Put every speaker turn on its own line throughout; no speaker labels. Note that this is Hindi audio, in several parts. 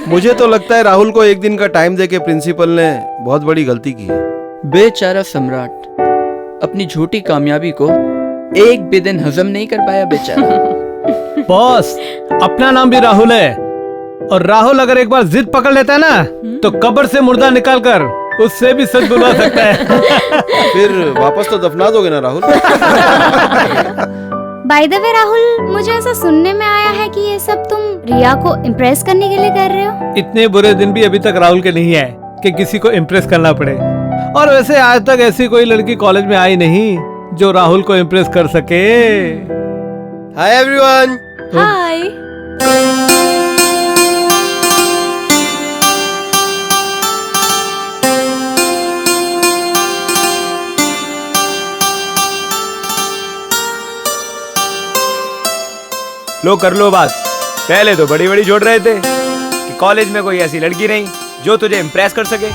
मुझे तो लगता है राहुल को एक दिन का टाइम देके प्रिंसिपल ने बहुत बड़ी गलती की है।
बेचारा सम्राट अपनी झूठी कामयाबी को एक भी दिन हजम नहीं कर पाया बेचारा।
बॉस, अपना नाम भी राहुल है और राहुल अगर एक बार जिद पकड़ लेता है ना तो कब्र से मुर्दा निकाल कर उससे भी सच बुलवा सकता है।
फिर वापस तो दफना दोगे ना Rahul?
By the way Rahul, मुझे ऐसा सुनने में आया है कि ये सब तुम रिया को इम्प्रेस करने के लिए कर रहे हो।
इतने बुरे दिन भी अभी तक राहुल के नहीं है कि किसी को इम्प्रेस करना पड़े। और वैसे आज तक ऐसी कोई लड़की कॉलेज में आई नहीं जो राहुल को इम्प्रेस कर सके।
Hi everyone.
हाय।
लो कर लो बात। पहले तो बड़ी बड़ी जोड़ रहे थे कि कॉलेज में कोई ऐसी लड़की नहीं जो तुझे इम्प्रेस कर सके।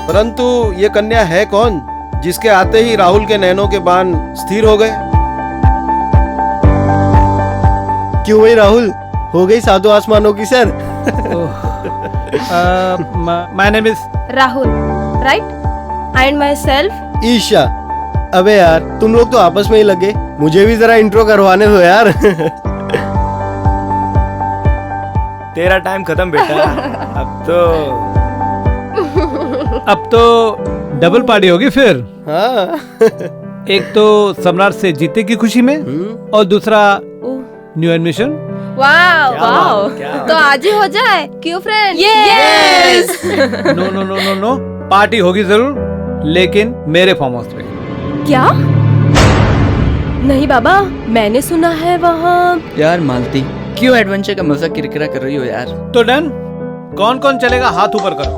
परंतु ये कन्या है कौन जिसके आते ही राहुल के नैनों के बाण स्थिर हो गए?
क्यों भाई राहुल, हो गई सातों आसमानों की sir?
My name is
Rahul, right? And myself
Isha. अबे यार, तुम लोग तो आपस में ही लगे, मुझे भी जरा इंट्रो करवाने दो यार।
तेरा टाइम खत्म बेटा।
अब तो डबल पार्टी होगी फिर।
हाँ।
एक तो सम्राट से जीतने की खुशी में और दूसरा न्यू एडमिशन।
वाओ वाओ, तो आज ही हो जाए क्यों friend? Yes.
No no no no no, party होगी जरूर, लेकिन मेरे फार्म हाउस पे।
क्या? नहीं बाबा, मैंने सुना है वहाँ।
यार मालती, क्यों एडवेंचर का मजा किरकिरा कर रही हो यार?
तो डन, कौन कौन चलेगा हाथ ऊपर करो।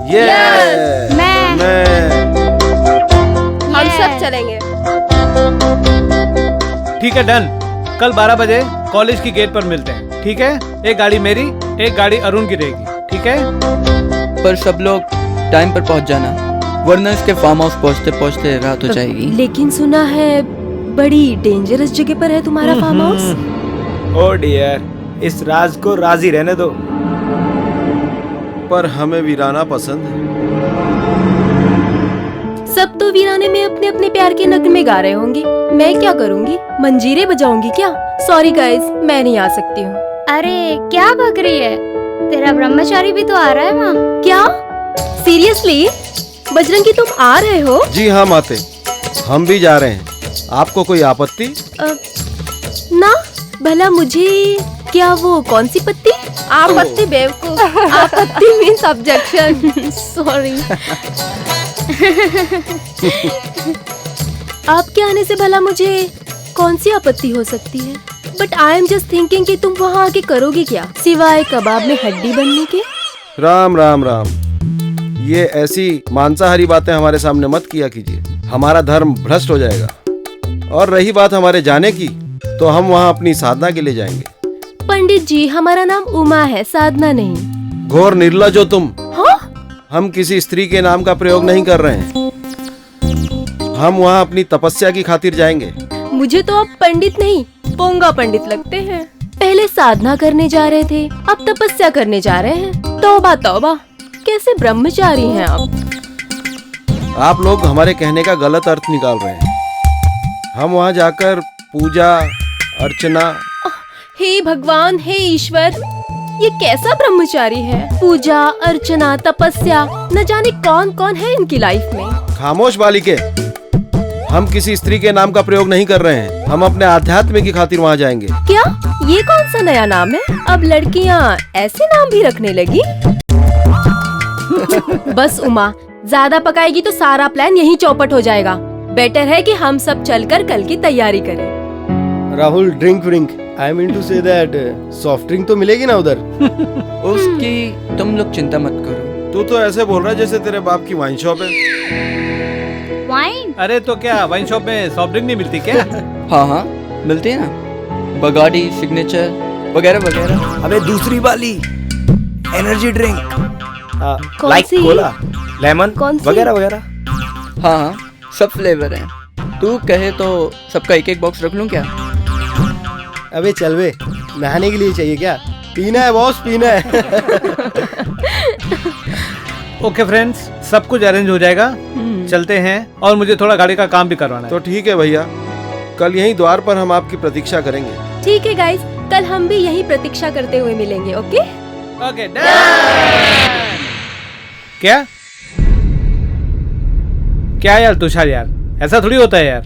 हम सब चलेंगे।
ठीक है डन, कल 12 बजे कॉलेज की गेट पर मिलते हैं, ठीक है? एक गाड़ी मेरी, एक गाड़ी अरुण की रहेगी, ठीक है?
पर सब लोग टाइम पर पहुंच जाना, वरना इसके फार्म हाउस पहुंचते पहुंचते रात हो जाएगी।
लेकिन सुना है बड़ी डेंजरस जगह पर है तुम्हारा फार्म हाउस।
ओ डियर, इस राज को राज ही रहने दो।
पर हमें वीराना पसंद है।
सब तो वीराने में अपने अपने प्यार के नगमे में गा रहे होंगे, मैं क्या करूंगी? मंजीरे बजाऊंगी क्या? सॉरी गाइस, मैं नहीं आ सकती हूँ।
अरे क्या बक रही है? तेरा ब्रह्मचारी भी तो आ रहा है वहाँ।
क्या? सीरियसली? बजरंगी तुम आ रहे हो?
जी हाँ माते, हम भी जा रहे हैं। आपको कोई आपत्ति?
ना, भला मुझे क्या वो कौन सी पत्ती? आपत्ति बेवकूफ। आपत्ति मीन्स ऑब्जेक्शन। सॉरी। आपके आने से भला मुझे कौन सी आपत्ति हो सकती है? But I am just thinking कि तुम वहाँ आके करोगे क्या, सिवाय कबाब में हड्डी बनने के?
राम राम राम, ये ऐसी मांसाहारी बातें हमारे सामने मत किया कीजिए, हमारा धर्म भ्रष्ट हो जाएगा। और रही बात हमारे जाने की, तो हम वहाँ अपनी साधना के लिए जाएंगे।
पंडित जी, हमारा नाम उमा है, साधना नहीं।
घोर निर्लज हो तुम।
हाँ?
हम किसी स्त्री के नाम का प्रयोग नहीं कर रहे हैं। हम वहाँ अपनी तपस्या की खातिर जाएंगे।
मुझे तो आप पंडित नहीं, पोंगा पंडित लगते हैं। पहले साधना करने जा रहे थे, अब तपस्या करने जा रहे हैं। तौबा तौबा, कैसे ब्रह्मचारी हैं आप?
आप लोग हमारे कहने का गलत अर्थ निकाल रहे हैं। हम वहाँ जाकर पूजा अर्चना।
हे भगवान, हे ईश्वर, ये कैसा ब्रह्मचारी है? पूजा अर्चना तपस्या, न जाने कौन कौन है इनकी लाइफ में।
खामोश बालिके, हम किसी स्त्री के नाम का प्रयोग नहीं कर रहे हैं। हम अपने आध्यात्म की खातिर वहाँ जाएंगे।
क्या? ये कौन सा नया नाम है? अब लड़कियाँ ऐसे नाम भी रखने लगी? बस उमा, ज्यादा पकाएगी तो सारा प्लान यहीं चौपट हो जाएगा। बेटर है कि हम सब चलकर कल की तैयारी करें।
राहुल, ड्रिंक व्रिंक, I mean to say that soft drink तो मिलेगी ना उधर?
उसकी तुम लोग चिंता मत करो।
तू तो ऐसे बोल रहा है जैसे तेरे बाप की वाइन शॉप है।
वाइन?
अरे तो क्या वाइन शॉप में सॉफ्ट ड्रिंक नहीं मिलती क्या?
हाँ हाँ मिलती है ना, बगाड़ी, सिग्नेचर वगैरह वगैरह।
अबे दूसरी वाली एनर्जी ड्रिंक,
कौन
लाइक
सी?
कोला, लेमन
कौन सी?
वगैरह वगैरह।
हाँ हाँ सब फ्लेवर हैं। तू कहे तो सबका एक एक बॉक्स रख लूं क्या?
अबे चल बे, नहाने के लिए चाहिए क्या? पीना है बॉस, पीना है।
ओके फ्रेंड्स, सब कुछ अरेंज हो जाएगा। चलते हैं, और मुझे थोड़ा गाड़ी का काम भी करवाना है।
तो ठीक है भैया, कल यहीं द्वार पर हम आपकी प्रतीक्षा करेंगे।
ठीक है गाइस, कल हम भी यही प्रतीक्षा करते हुए मिलेंगे। ओके
ओके क्या क्या यार तुषार यार, ऐसा थोड़ी होता है यार।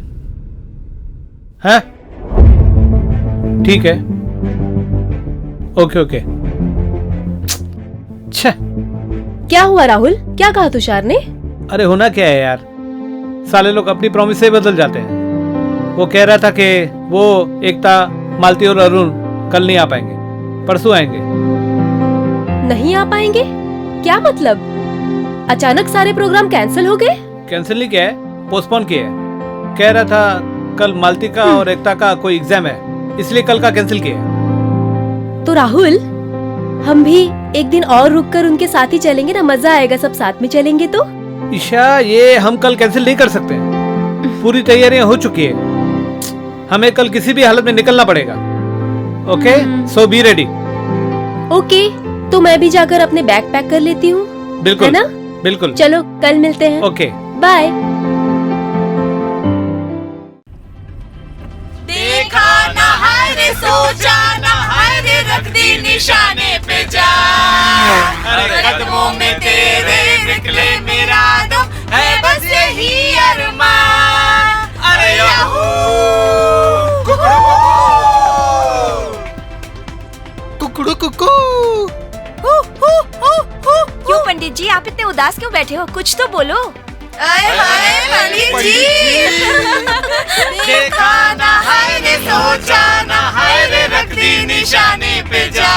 हैं? ठीक है, ओके ओके। छे,
क्या हुआ राहुल, क्या कहा तुषार ने?
अरे होना क्या है यार, साले लोग अपनी प्रॉमिस से बदल जाते हैं। वो कह रहा था कि वो एकता, मालती और अरुण कल नहीं आ पाएंगे, परसों आएंगे।
नहीं आ पाएंगे? क्या मतलब? अचानक सारे प्रोग्राम कैंसिल हो गए?
कैंसिल नहीं किया है, पोस्टपोन किया है। कह रहा था कल मालती का और एकता का कोई एग्जाम है, इसलिए कल का कैंसिल किया है।
तो राहुल, हम भी एक दिन और रुककर उनके साथ ही चलेंगे ना, मजा आएगा सब साथ में चलेंगे तो।
ईशा, ये हम कल कैंसिल नहीं कर सकते, पूरी तैयारियां हो चुकी है, हमें कल किसी भी हालत में निकलना पड़ेगा। Okay, so be ready.
Okay, तो मैं भी जाकर अपने बैग पैक कर लेती हूँ,
बिल्कुल
है ना?
बिल्कुल।
चलो कल मिलते हैं।
Okay,
bye.
देखा ना है रे, सोचा ना है रे, रख दी निशाने पे जा। अरे कदमों में तेरे निकले मेरा दम, है बस यही अरमान। अरे याहू
कुकड़ू कुकू।
क्यों पंडित जी, आप इतने उदास क्यों बैठे हो? कुछ तो बोलो।
आए हाय पंडित जी, देखा ना है रे, सोचा ना है रे, रख दी निशाने पे जा।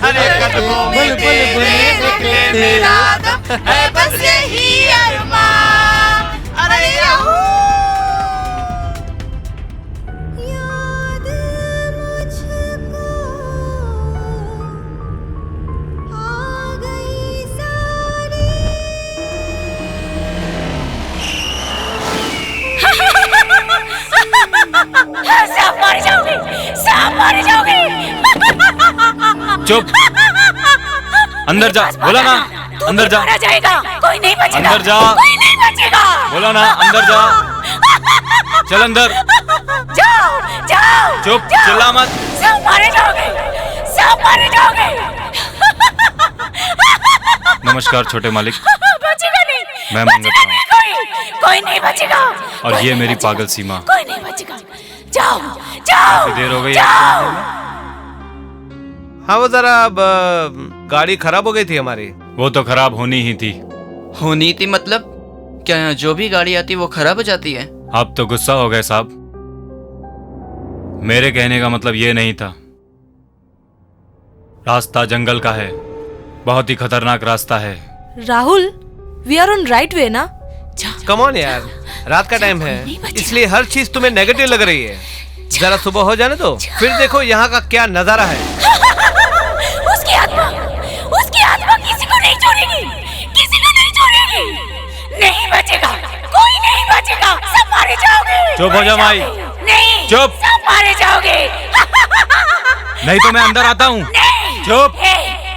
अरे कदमों में तेरे निकले मेरा दम, है बस यही अरमान। अरे याहू सब मर जाओगे, सब मर जाओगे।
चुप, अंदर जा, बोला ना अंदर जा।
मारा जाएगा, कोई नहीं बचेगा,
अंदर जा,
कोई नहीं बचेगा।
बोला ना अंदर जा, चल अंदर।
जाओ जाओ,
चुप, चिल्ला मत।
सब मारे जाओगे, सब मारे जाओगे।
नमस्कार छोटे मालिक,
बचेगा नहीं,
मैं
बचेगा
मंगत
नहीं, कोई नहीं बचेगा।
और
कोई
ये
नहीं
मेरी
बचेगा,
पागल सीमा।
कोई नहीं बचेगा। जाओ जाओ,
काफी देर हो गई है।
जाओ।
हाँ वो जरा अब गाड़ी खराब हो गई थी हमारी।
वो तो खराब होनी ही थी।
होनी थी मतलब? क्या यहाँ जो भी गाड़ी आती है वो खराब हो जाती है?
आप तो गुस्सा हो गए साहब, मेरे कहने का मतलब ये नहीं था। रास्ता जंगल का है, बहुत ही खतरनाक रास्ता है।
Rahul, we are on right way ना?
कम ऑन यार, रात का टाइम है, इसलिए हर चीज तुम्हें नेगेटिव लग रही है। जरा सुबह हो जाने दो, फिर देखो यहाँ का क्या नजारा है।
उसकी आत्मा किसी को नहीं छोड़ेगी, किसी को नहीं छोड़ेगी। नहीं बचेगा, कोई नहीं बचेगा, सब मारे जाओगे।
चुप हो जा माई।
नहीं,
चुप।
सब मारे जाओगे।
नहीं तो मैं अंदर आता हूँ। चुप,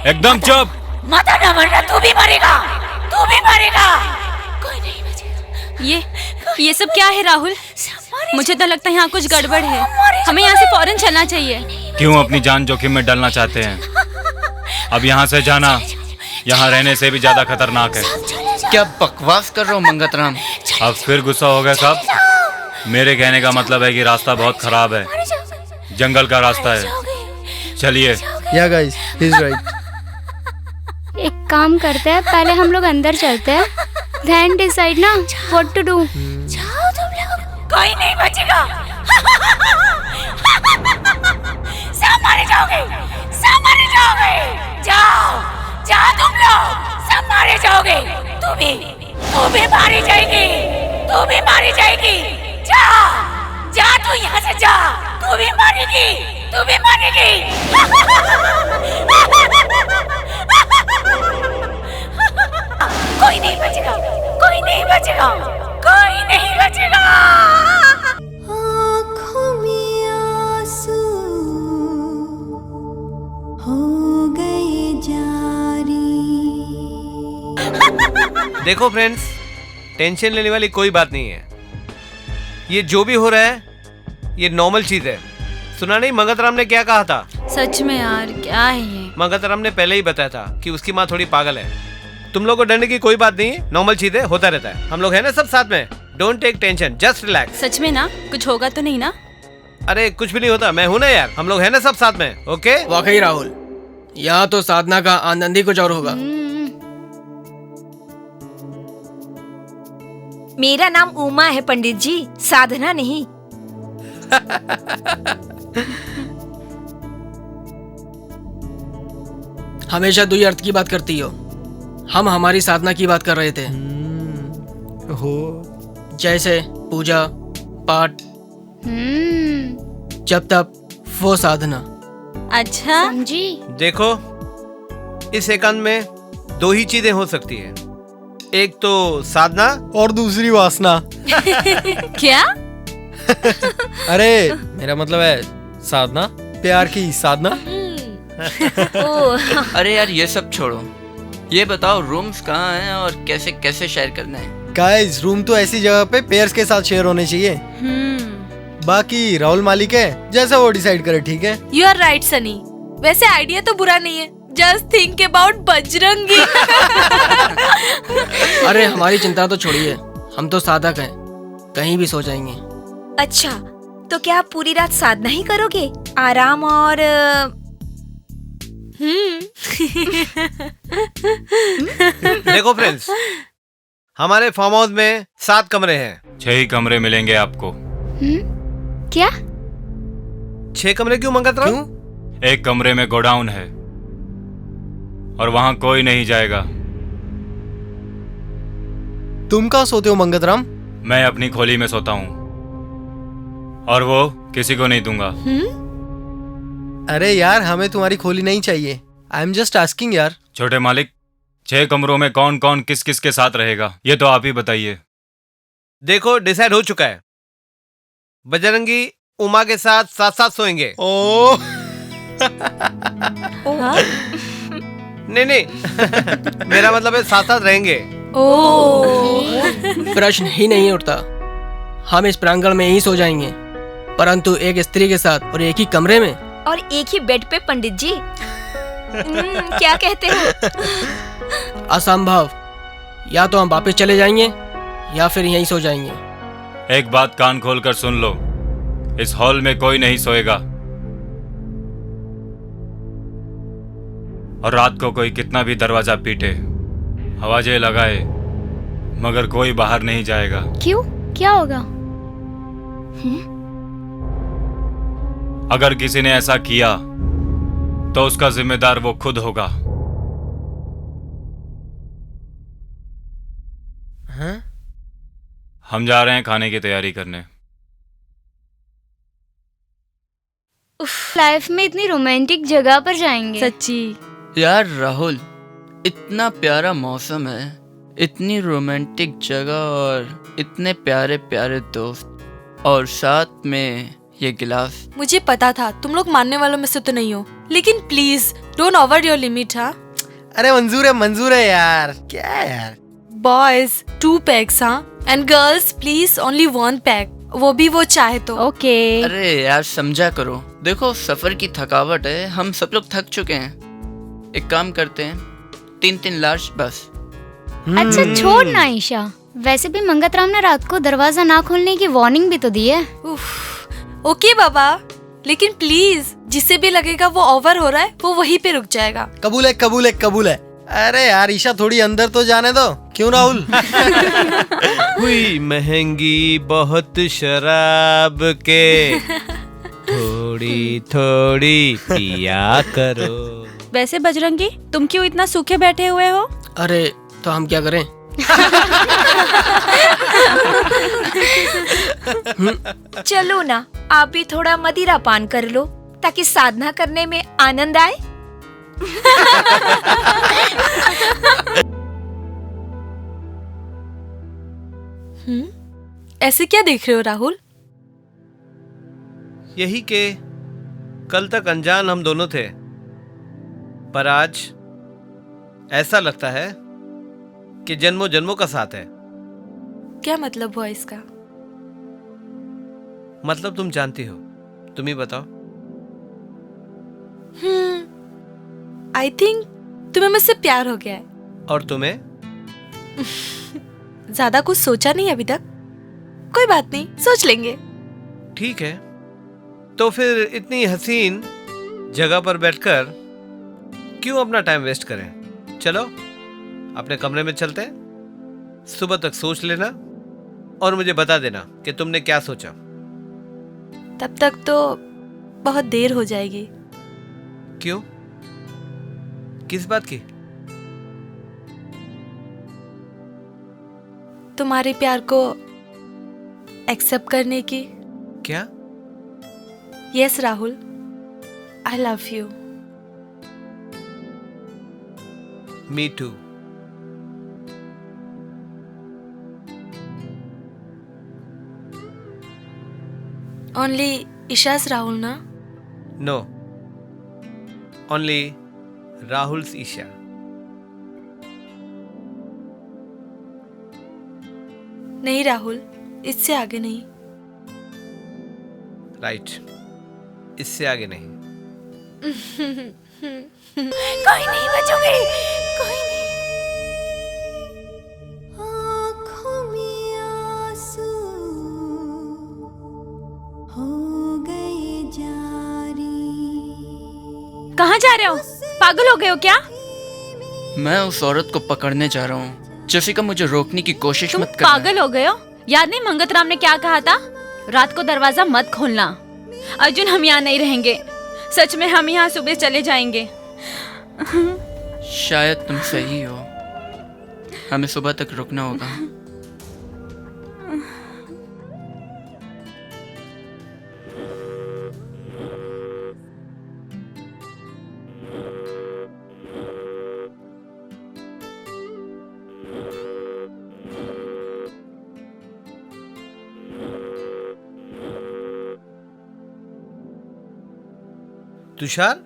एकदम चुप।
माता ना मरना, तू भी मरेगा, तू भी मरेगा। कोई नहीं बचेगा।
ये सब क्या है राहुल? मुझे तो लगता है यहाँ कुछ गड़बड़ है, हमें यहाँ से फौरन चलना चाहिए।
क्यों अपनी जान जोखिम में डालना चाहते हैं? अब यहाँ से जाना यहाँ रहने से भी ज्यादा खतरनाक है।
क्या बकवास कर रहे हो मंगत राम?
अब फिर गुस्सा हो गए साहब? मेरे कहने का मतलब है कि रास्ता बहुत खराब है, जंगल का रास्ता है। चलिए।
या गाइस, ही इज राइट।
एक काम करते हैं, पहले हम लोग अंदर चलते हैं, then decide ना what to do।
जाओ तुम लोग, कोई नहीं बचेगा। सब मारे जाओगे, सब मारे जाओगे। जाओ जाओ तुम लोग, सब मारे जाओगे। तू भी मारी जाएगी, तू भी मारी जाएगी। जा जा, तू यहाँ से जा, तू भी मारेगी, तू भी मारेगी। कोई नहीं बचेगा, कोई नहीं बचेगा, कोई नहीं बचेगा। आँखों में आंसू हो गए जारी।
देखो फ्रेंड्स, टेंशन लेने वाली कोई बात नहीं है। ये जो भी हो रहा है ये नॉर्मल चीज है। सुना नहीं मंगतराम ने क्या कहा था?
सच में यार क्या है ये?
मंगतराम ने पहले ही बताया था कि उसकी माँ थोड़ी पागल है। तुम लोग को डरने की कोई बात नहीं है, नॉर्मल चीज है, होता रहता है। हम लोग है ना सब साथ में। Don't take tension, just relax.
सच में ना? कुछ होगा तो नहीं ना?
अरे कुछ भी नहीं होता, मैं हूं ना यार। हम लोग है ना सब साथ में, ओके?
वाकई राहुल, यहाँ तो साधना का आनंद ही कुछ और होगा।
मेरा नाम उमा है पंडित जी, साधना नहीं।
हमेशा दो ही अर्थ की बात करती हो। हम हमारी साधना की बात कर रहे थे।
हो
जैसे पूजा पाठ, जब तक वो साधना।
अच्छा
समझी?
देखो, इस एकांत में दो ही चीजें हो सकती है, एक तो साधना
और दूसरी वासना।
क्या?
अरे मेरा मतलब है साधना, प्यार की साधना।
अरे यार ये सब छोड़ो, ये बताओ रूम्स कहाँ हैं और कैसे कैसे शेयर करना है?
गाइस, रूम तो ऐसी जगह पे पेयर्स के साथ शेयर होने चाहिए। बाकी राहुल मालिक है, जैसा वो डिसाइड करे, ठीक है?
You are right Sunny. वैसे आइडिया तो बुरा नहीं है, जस्ट थिंक अबाउट बजरंगी।
अरे हमारी चिंता तो छोड़िए, हम तो साधक हैं, कहीं भी सो जाएंगे।
अच्छा, तो क्या आप पूरी रात साधना ही करोगे? आराम और
देखो फ्रेंड्स, हमारे फार्म हाउस में 7 कमरे हैं।
6 ही कमरे मिलेंगे आपको।
क्या?
6 कमरे क्यों मंगतराम?
एक कमरे में गोडाउन है और वहां कोई नहीं जाएगा।
तुम कहाँ सोते हो मंगतराम?
मैं अपनी खोली में सोता हूँ और वो किसी को नहीं दूंगा।
अरे यार, हमें तुम्हारी खोली नहीं चाहिए। आई एम जस्ट आस्किंग यार।
छोटे मालिक, 6 कमरों में कौन कौन किस किस के साथ रहेगा ये तो आप ही बताइए।
देखो, डिसाइड हो चुका है। बजरंगी उमा के साथ साथ साथ सोएंगे।
ओ
नहीं नहीं मेरा मतलब है साथ साथ रहेंगे।
प्रश्न ही नहीं उठता। हम इस प्रांगण में ही सो जाएंगे, परंतु एक स्त्री के साथ और एक ही कमरे में
और एक ही बेड पे पंडित जी। क्या कहते हो?
असंभव। या तो हम वापस चले जाएंगे या फिर यहीं सो जाएंगे।
एक बात कान खोलकर सुन लो, इस हॉल में कोई नहीं सोएगा और रात को कोई कितना भी दरवाजा पीटे, आवाजें लगाए, मगर कोई बाहर नहीं जाएगा।
क्यों? क्या होगा?
अगर किसी ने ऐसा किया तो उसका जिम्मेदार वो खुद होगा।
हाँ?
हम जा रहे हैं खाने की तैयारी करने।
लाइफ में इतनी रोमांटिक जगह पर जाएंगे।
सच्ची
यार राहुल, इतना प्यारा मौसम है, इतनी रोमांटिक जगह और इतने प्यारे प्यारे दोस्त और साथ में ये गिलास।
मुझे पता था तुम लोग मानने वालों में से तो नहीं हो, लेकिन please don't over your limit. हाँ
अरे मंजूर है यार। क्या है यार?
बॉयज 2 पैक्स, हाँ, and girls please only 1 pack, वो भी वो चाहे तो।
ओके।
अरे यार समझा करो, देखो सफर की थकावट है, हम सब लोग थक चुके हैं। एक काम करते हैं, 3 लार्ज बस।
अच्छा छोड़ ना ईशा, वैसे भी मंगतराम ने रात को दरवाजा ना खोलने की वार्निंग भी तो दी है।
ओके बाबा, लेकिन प्लीज जिसे भी लगेगा वो ओवर हो रहा है वो वहीं पे रुक जाएगा।
कबूल है। अरे यार ईशा, थोड़ी अंदर तो जाने दो। क्यों राहुल?
हुई महंगी बहुत शराब के, थोड़ी थोड़ी पिया करो।
वैसे बजरंगी, तुम क्यों इतना सूखे बैठे हुए हो?
अरे तो हम क्या करें?
चलो ना, आप भी थोड़ा मदिरा पान कर लो ताकि साधना करने में आनंद आए।
ऐसे क्या देख रहे हो राहुल?
यही के कल तक अनजान हम दोनों थे, पर आज ऐसा लगता है कि जन्मों जन्मों का साथ है।
क्या मतलब हुआ इसका?
मतलब तुम जानती हो, तुम ही बताओ।
आई थिंक तुम्हें मुझसे प्यार हो गया है।
और तुम्हें?
ज्यादा कुछ सोचा नहीं अभी तक। कोई बात नहीं, सोच लेंगे।
ठीक है, तो फिर इतनी हसीन जगह पर बैठकर क्यों अपना टाइम वेस्ट करें? चलो अपने कमरे में चलते हैं। सुबह तक सोच लेना और मुझे बता देना कि तुमने क्या सोचा।
तब तक तो बहुत देर हो जाएगी।
क्यों? किस बात की?
तुम्हारे प्यार को एक्सेप्ट करने की।
क्या?
Yes Rahul, I love you.
Me too.
Only ईशास राहुल ना?
नो, ओनली राहुल्स ईशा।
नहीं राहुल, इससे आगे नहीं।
राइट, इससे आगे नहीं।
कोई नहीं बचोगे, कोई नहीं। आँखों में आंसू हो गए जारी।
कहाँ जा रहे हो? पागल हो गए हो क्या?
मैं उस औरत को पकड़ने जा रहा हूँ। जैसिका, मुझे रोकने की कोशिश
तुम
मत करना।
पागल हो गए हो? याद नहीं मंगत राम ने क्या कहा था? रात को दरवाजा मत खोलना। अर्जुन, हम यहाँ नहीं रहेंगे। सच में हम यहाँ सुबह चले जाएंगे।
शायद तुम सही हो, हमें सुबह तक रुकना होगा।
तुषार?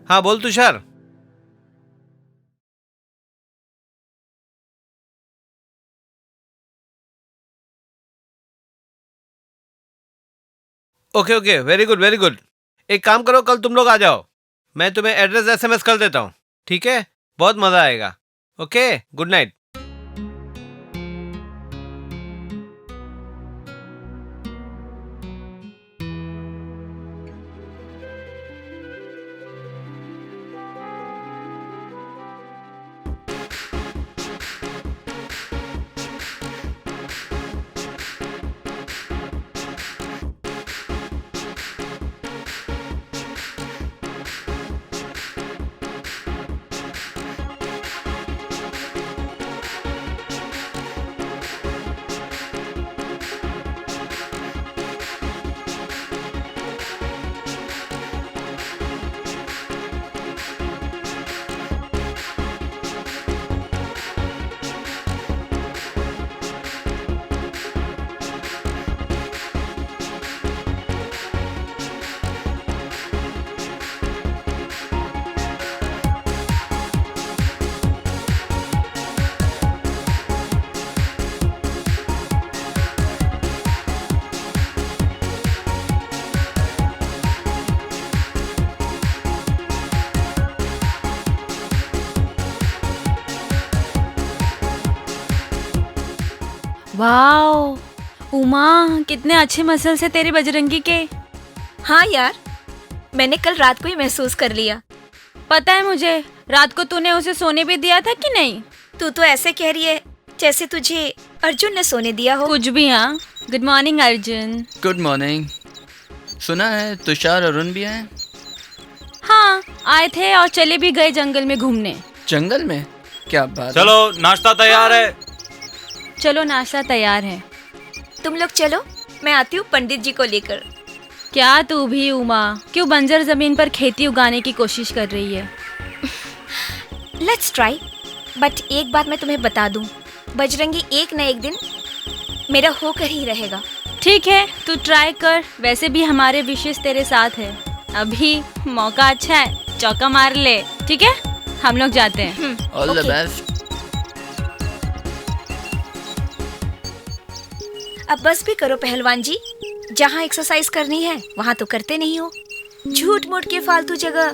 हाँ बोल Tushar. Okay okay, very good very good. एक काम करो, कल तुम लोग आ जाओ। मैं तुम्हें एड्रेस एसएमएस कर देता हूँ, ठीक है? बहुत मजा आएगा। Okay, good night.
Wow Uma, कितने अच्छे मसल्स है तेरे बजरंगी के।
हाँ यार, मैंने कल रात को ही महसूस कर लिया।
पता है मुझे, रात को तूने उसे सोने भी दिया था कि नहीं?
तू तो ऐसे कह रही है जैसे तुझे अर्जुन ने सोने दिया हो।
कुछ भी। हाँ, good morning Arjun.
Good morning. सुना है तुषार अरुण भी आए?
हाँ, आए थे और चले भी गए जंगल में घूमने।
जंगल में? क्या बात।
चलो नाश्ता तैयार है।
चलो नाश्ता तैयार है।
तुम लोग चलो, मैं आती हूँ पंडित जी को लेकर।
क्या तू भी उमा, क्यों बंजर जमीन पर खेती उगाने की कोशिश कर रही है?
Let's try. बट एक बात मैं तुम्हें बता दूं, बजरंगी एक न एक दिन मेरा होकर ही रहेगा।
ठीक है, तू ट्राई कर। वैसे भी हमारे विशेष तेरे साथ है। अभी मौका अच्छा है, चौका मार ले। ठीक है, हम लोग जाते हैं।
All the
Okay.
बेस्ट।
अब बस भी करो पहलवान जी, जहाँ एक्सरसाइज करनी है वहाँ तो करते नहीं हो, झूठ मूठ के फालतू जगह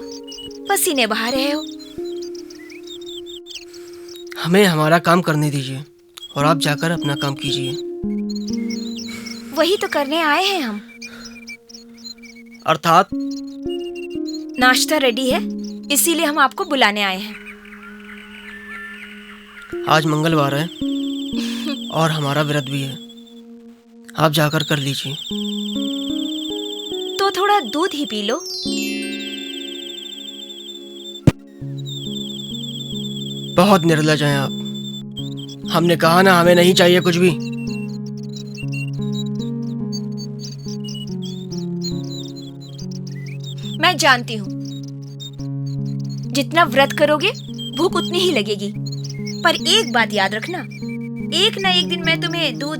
पसीने बहा रहे हो।
हमें हमारा काम करने दीजिए और आप जाकर अपना काम कीजिए।
वही तो करने आए हैं हम।
अर्थात
नाश्ता रेडी है, इसीलिए हम आपको बुलाने आए हैं।
आज मंगलवार है और हमारा व्रत भी है, आप जाकर कर लीजिए।
तो थोड़ा दूध ही पी लो।
बहुत निर्लज हैं आप। हमने कहा ना, हमें नहीं चाहिए कुछ भी।
मैं जानती हूँ, जितना व्रत करोगे भूख उतनी ही लगेगी, पर एक बात याद रखना, एक ना एक दिन मैं तुम्हें दूध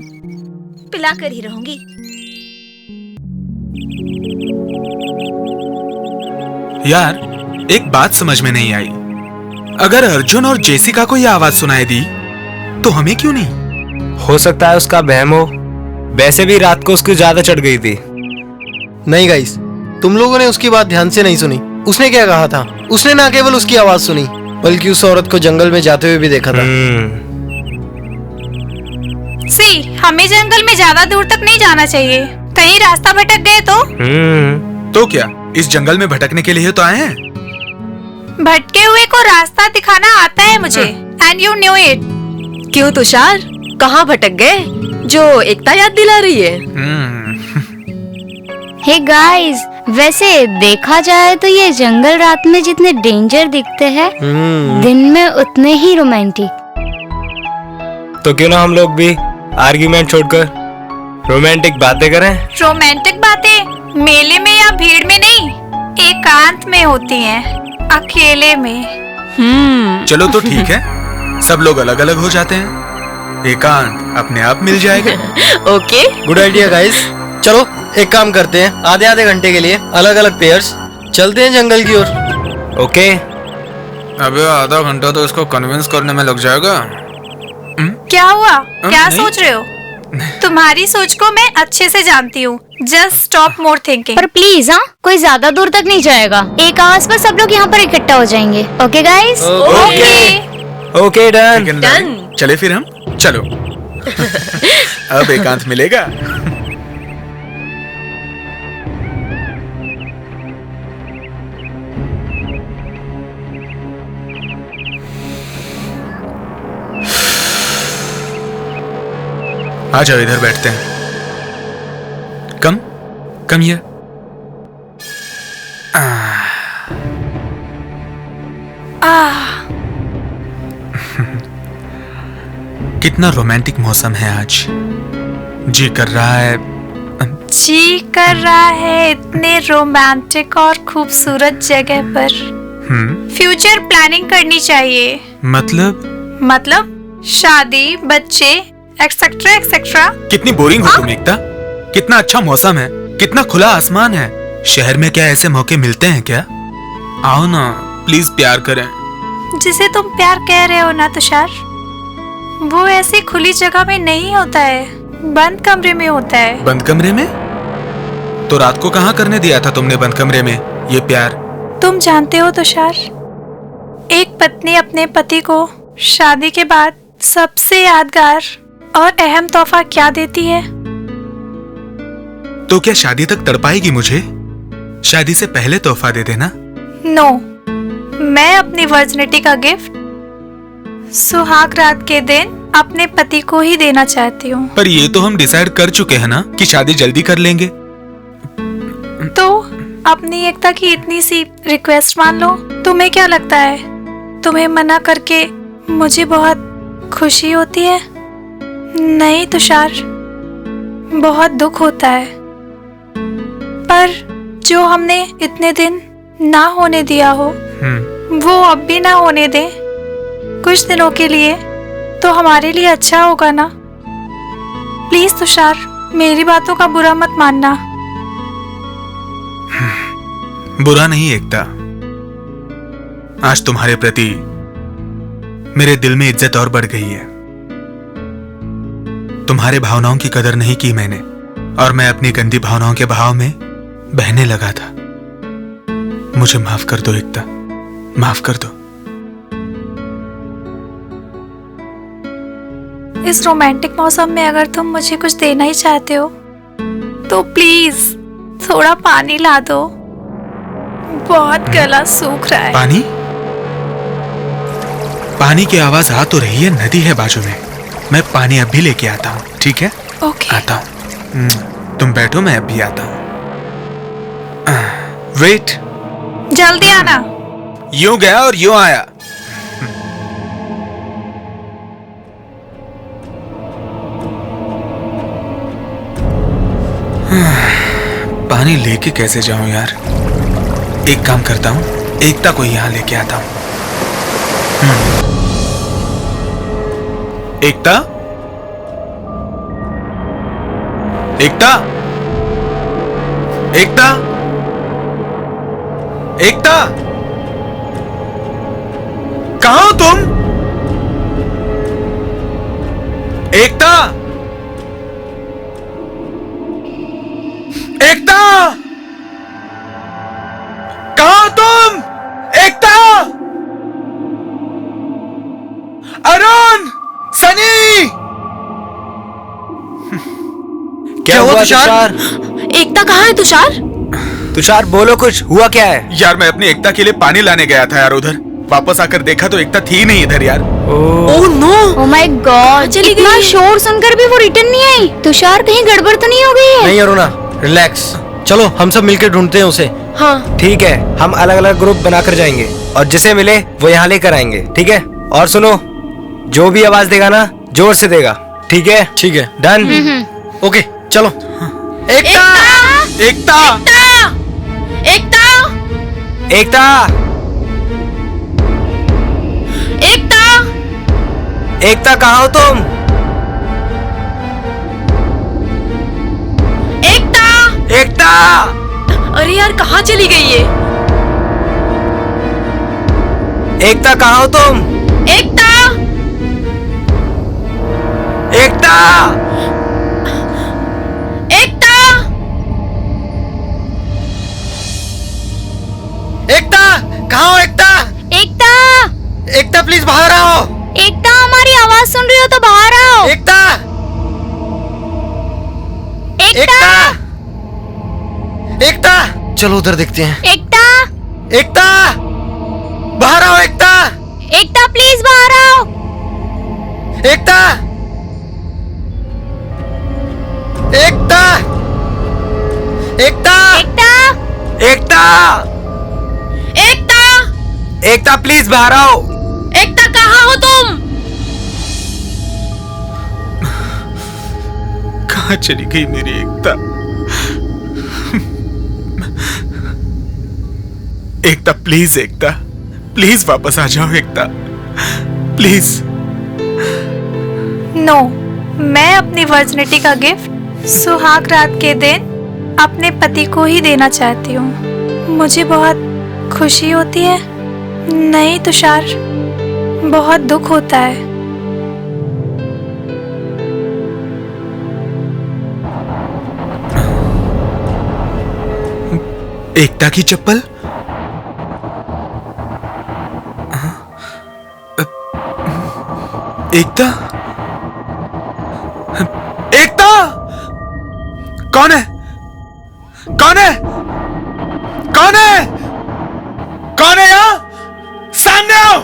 पिलाकर ही रहूंगी।
यार, एक बात समझ में नहीं आई। अगर अर्जुन और जेसिका को यह आवाज सुनाई दी तो हमें क्यों नहीं?
हो सकता है उसका बहम हो। वैसे भी रात को उसको ज्यादा चढ़ गई थी।
नहीं गाइस, तुम लोगों ने उसकी बात ध्यान से नहीं सुनी। उसने क्या कहा था? उसने ना केवल उसकी आवाज सुनी, बल्कि उस औरत को जंगल में जाते हुए भी देखा था।
सी, हमें जंगल में ज्यादा दूर तक नहीं जाना चाहिए, कहीं रास्ता भटक गए तो।
तो क्या इस जंगल में भटकने के लिए तो आए हैं?
भटके हुए को रास्ता दिखाना आता है मुझे, एंड यू न्यू इट।
क्यों तुषार, कहाँ भटक गए जो एकता याद दिला रही है?
हे गाइस, वैसे देखा जाए तो ये जंगल रात में जितने डेंजर दिखते हैं, दिन में उतने ही रोमांटिक।
तो क्यों ना हम लोग भी आर्ग्यूमेंट छोड़कर रोमांटिक बातें करें?
रोमांटिक बातें मेले में या भीड़ में नहीं, एकांत में होती हैं, अकेले में।
चलो तो ठीक है, सब लोग अलग अलग हो जाते हैं, एकांत अपने आप मिल जाएगा।
Okay,
good idea guys. चलो एक काम करते हैं, आधे आधे घंटे के लिए अलग अलग पेयर्स चलते हैं जंगल की ओर।
ओके।
अबे आधा घंटा तो इसको कन्विंस करने में लग जाएगा।
क्या हुआ? क्या
नहीं।
सोच रहे हो? तुम्हारी सोच को मैं अच्छे से जानती हूँ। जस्ट स्टॉप मोर थिंकिंग।
पर प्लीज हाँ, कोई ज्यादा दूर तक नहीं जाएगा। एक आवाज पर सब लोग यहाँ पर इकट्ठा हो जाएंगे। Okay guys?
Okay done.
चले फिर हम, चलो। अब एकांत मिलेगा। आ जाओ, इधर बैठते हैं। कम ये। कितना रोमांटिक मौसम है आज। जी कर रहा है
इतने रोमांटिक और खूबसूरत जगह पर फ्यूचर प्लानिंग करनी चाहिए।
मतलब
शादी, बच्चे, एक्सेट्रा एक्सेट्रा।
कितनी बोरिंग हो तुम एकता। कितना अच्छा मौसम है, कितना खुला आसमान है। शहर में क्या ऐसे मौके मिलते हैं क्या? आओ ना, प्लीज प्यार करें।
जिसे तुम प्यार कह रहे हो ना तुषार, वो ऐसी खुली जगह में नहीं होता है, बंद कमरे में होता है।
बंद कमरे में? तो रात को कहाँ करने दिया था तुमने बंद कमरे में ये प्यार?
तुम जानते हो तुषार, एक पत्नी अपने पति को शादी के बाद सबसे यादगार और अहम तोहफा क्या देती है?
तो क्या शादी तक तड़पाएगी मुझे? शादी से पहले तोहफा दे देना।
नो, मैं अपनी वर्जिनिटी का गिफ्ट सुहाग रात के दिन अपने पति को ही देना चाहती हूँ।
पर ये तो हम डिसाइड कर चुके हैं ना कि शादी जल्दी कर लेंगे।
तो अपनी एकता की इतनी सी रिक्वेस्ट मान लो। तुम्हें क्या लगता है, तुम्हें मना करके मुझे बहुत खुशी होती है? नहीं तुषार, बहुत दुख होता है। पर जो हमने इतने दिन ना होने दिया हो, वो अब भी ना होने दे कुछ दिनों के लिए, तो हमारे लिए अच्छा होगा ना। प्लीज तुषार, मेरी बातों का बुरा मत मानना।
बुरा नहीं एकता, आज तुम्हारे प्रति मेरे दिल में इज्जत और बढ़ गई है। तुम्हारे भावनाओं की कदर नहीं की मैंने और मैं अपनी गंदी भावनाओं के बहाव में बहने लगा था। मुझे माफ कर दो एकता, माफ कर दो।
इस रोमांटिक मौसम में अगर तुम मुझे कुछ देना ही चाहते हो तो प्लीज थोड़ा पानी ला दो, बहुत गला सूख रहा है।
पानी? पानी की आवाज आ तो रही है, नदी है बाजू में। मैं पानी अब भी लेके आता हूँ, ठीक है?
ओके।
आता हूँ, तुम बैठो, मैं अब भी आता हूँ। वेट।
जल्दी आना।
यूं गया और यूं आया। पानी लेके कैसे जाऊं यार? एक काम करता हूं, एकता को यहां लेके आता हूं। एकता, एकता, एकता, एकता, कहां हो तुम? एकता, एकता, कहां हो तुम? एकता, अरुण, सनी,
क्या हुआ तुषार?
एकता कहाँ है तुषार?
तुषार बोलो, कुछ हुआ क्या है?
यार मैं अपनी एकता के लिए पानी लाने गया था यार उधर। वापस आकर देखा तो एकता थी नहीं इधर यार।
Oh no, oh my God, इतना शोर सुनकर भी वो रिटर्न नहीं आई। तुषार कहीं गड़बड़ तो नहीं हो गई है?
नहीं अरुणा, रिलैक्स। चलो हम सब मिलकर ढूंढते हैं उसे।
हाँ
ठीक है, हम अलग अलग ग्रुप बनाकर जाएंगे और जिसे मिले वो यहाँ लेकर आएंगे, ठीक है? और सुनो, जो भी आवाज देगा ना जोर से देगा, ठीक है?
ठीक है,
डन।
ओके चलो।
एकता, एकता,
एकता,
एकता,
एकता,
एकता कहाँ हो तुम?
एकता,
एकता,
अरे यार कहाँ चली गई ये?
एकता कहाँ हो तुम?
एकता,
एकता,
एकता,
एकता, कहाँ हो एकता?
एकता,
एकता प्लीज बाहर आओ।
एकता, हमारी आवाज सुन रही हो तो बाहर आओ।
एकता,
एकता,
एकता, चलो उधर देखते हैं।
एकता,
एकता, बाहर आओ एकता।
एकता प्लीज बाहर आओ।
एकता, एकता, एकता,
एकता,
एकता,
एकता,
एकता प्लीज बाहर आओ।
एकता कहाँ हो तुम?
कहाँ चली गई मेरी एकता? एकता प्लीज, एकता प्लीज वापस आ जाओ एकता, प्लीज।
नो, मैं अपनी वर्जिनिटी का गिफ्ट सुहाग रात के दिन अपने पति को ही देना चाहती हूँ। मुझे बहुत खुशी होती है, नहीं तुषार, बहुत दुख होता है।
एकता की चप्पल? एकता, एकता, कौन है? कौन है? कौन है? कौन है यहाँ? सामने आओ।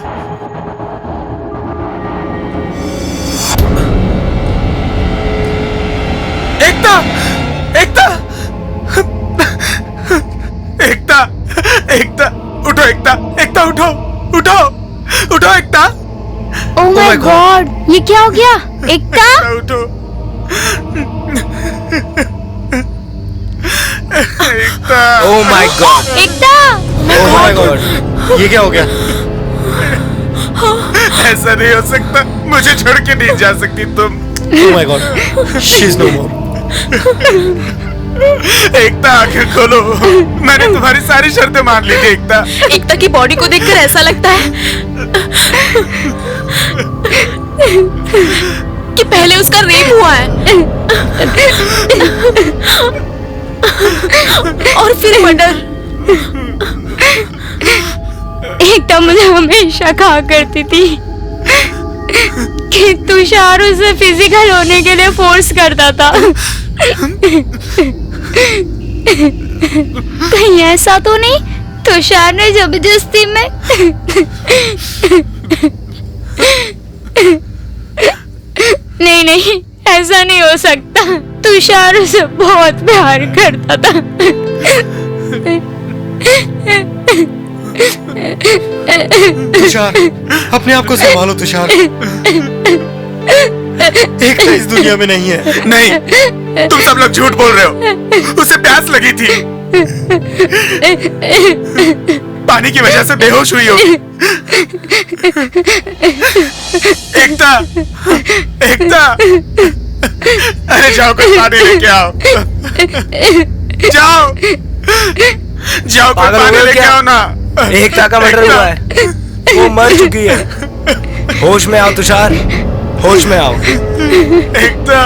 एकता, एकता, एकता, एकता, उठो एकता, एकता उठो, उठो, उठो एकता।
ओह माय गॉड, ये क्या हो गया? एकता,
उठो। Ekta,
oh my god,
Ekta,
oh my god, ये क्या हो गया?
ऐसा नहीं हो सकता, मुझे छोड़ के नहीं जा सकती तुम।
Oh my god, she is no more.
Ekta आंखें खोलो, मैंने तुम्हारी सारी शर्तें मान ली थी एकता।
एकता की बॉडी को देखकर ऐसा लगता है कि पहले उसका रेप हुआ है और फिर मर्डर।
एकता मुझे हमेशा कहा करती थी कि तुषार उसे फिजिकल होने के लिए फोर्स करता था। कहीं ऐसा तो नहीं तुषार ने जबरदस्ती में? नहीं नहीं, ऐसा नहीं हो सकता। तुषार उसे बहुत प्यार करता था।
तुषार, अपने आप को संभालो तुषार। एकता इस दुनिया में नहीं है।
नहीं, तुम सब लोग झूठ बोल रहे हो। उसे प्यास लगी थी, पानी की वजह से बेहोश हुई होगी। एकता, एकता, अरे जाओ कुछ पानी लेके आओ। जाओ जाओ, कुछ पानी लेके आओ ना।
एकता का मर्डर हुआ है, वो मर चुकी है। होश में आओ तुषार, होश में आओ।
एकता।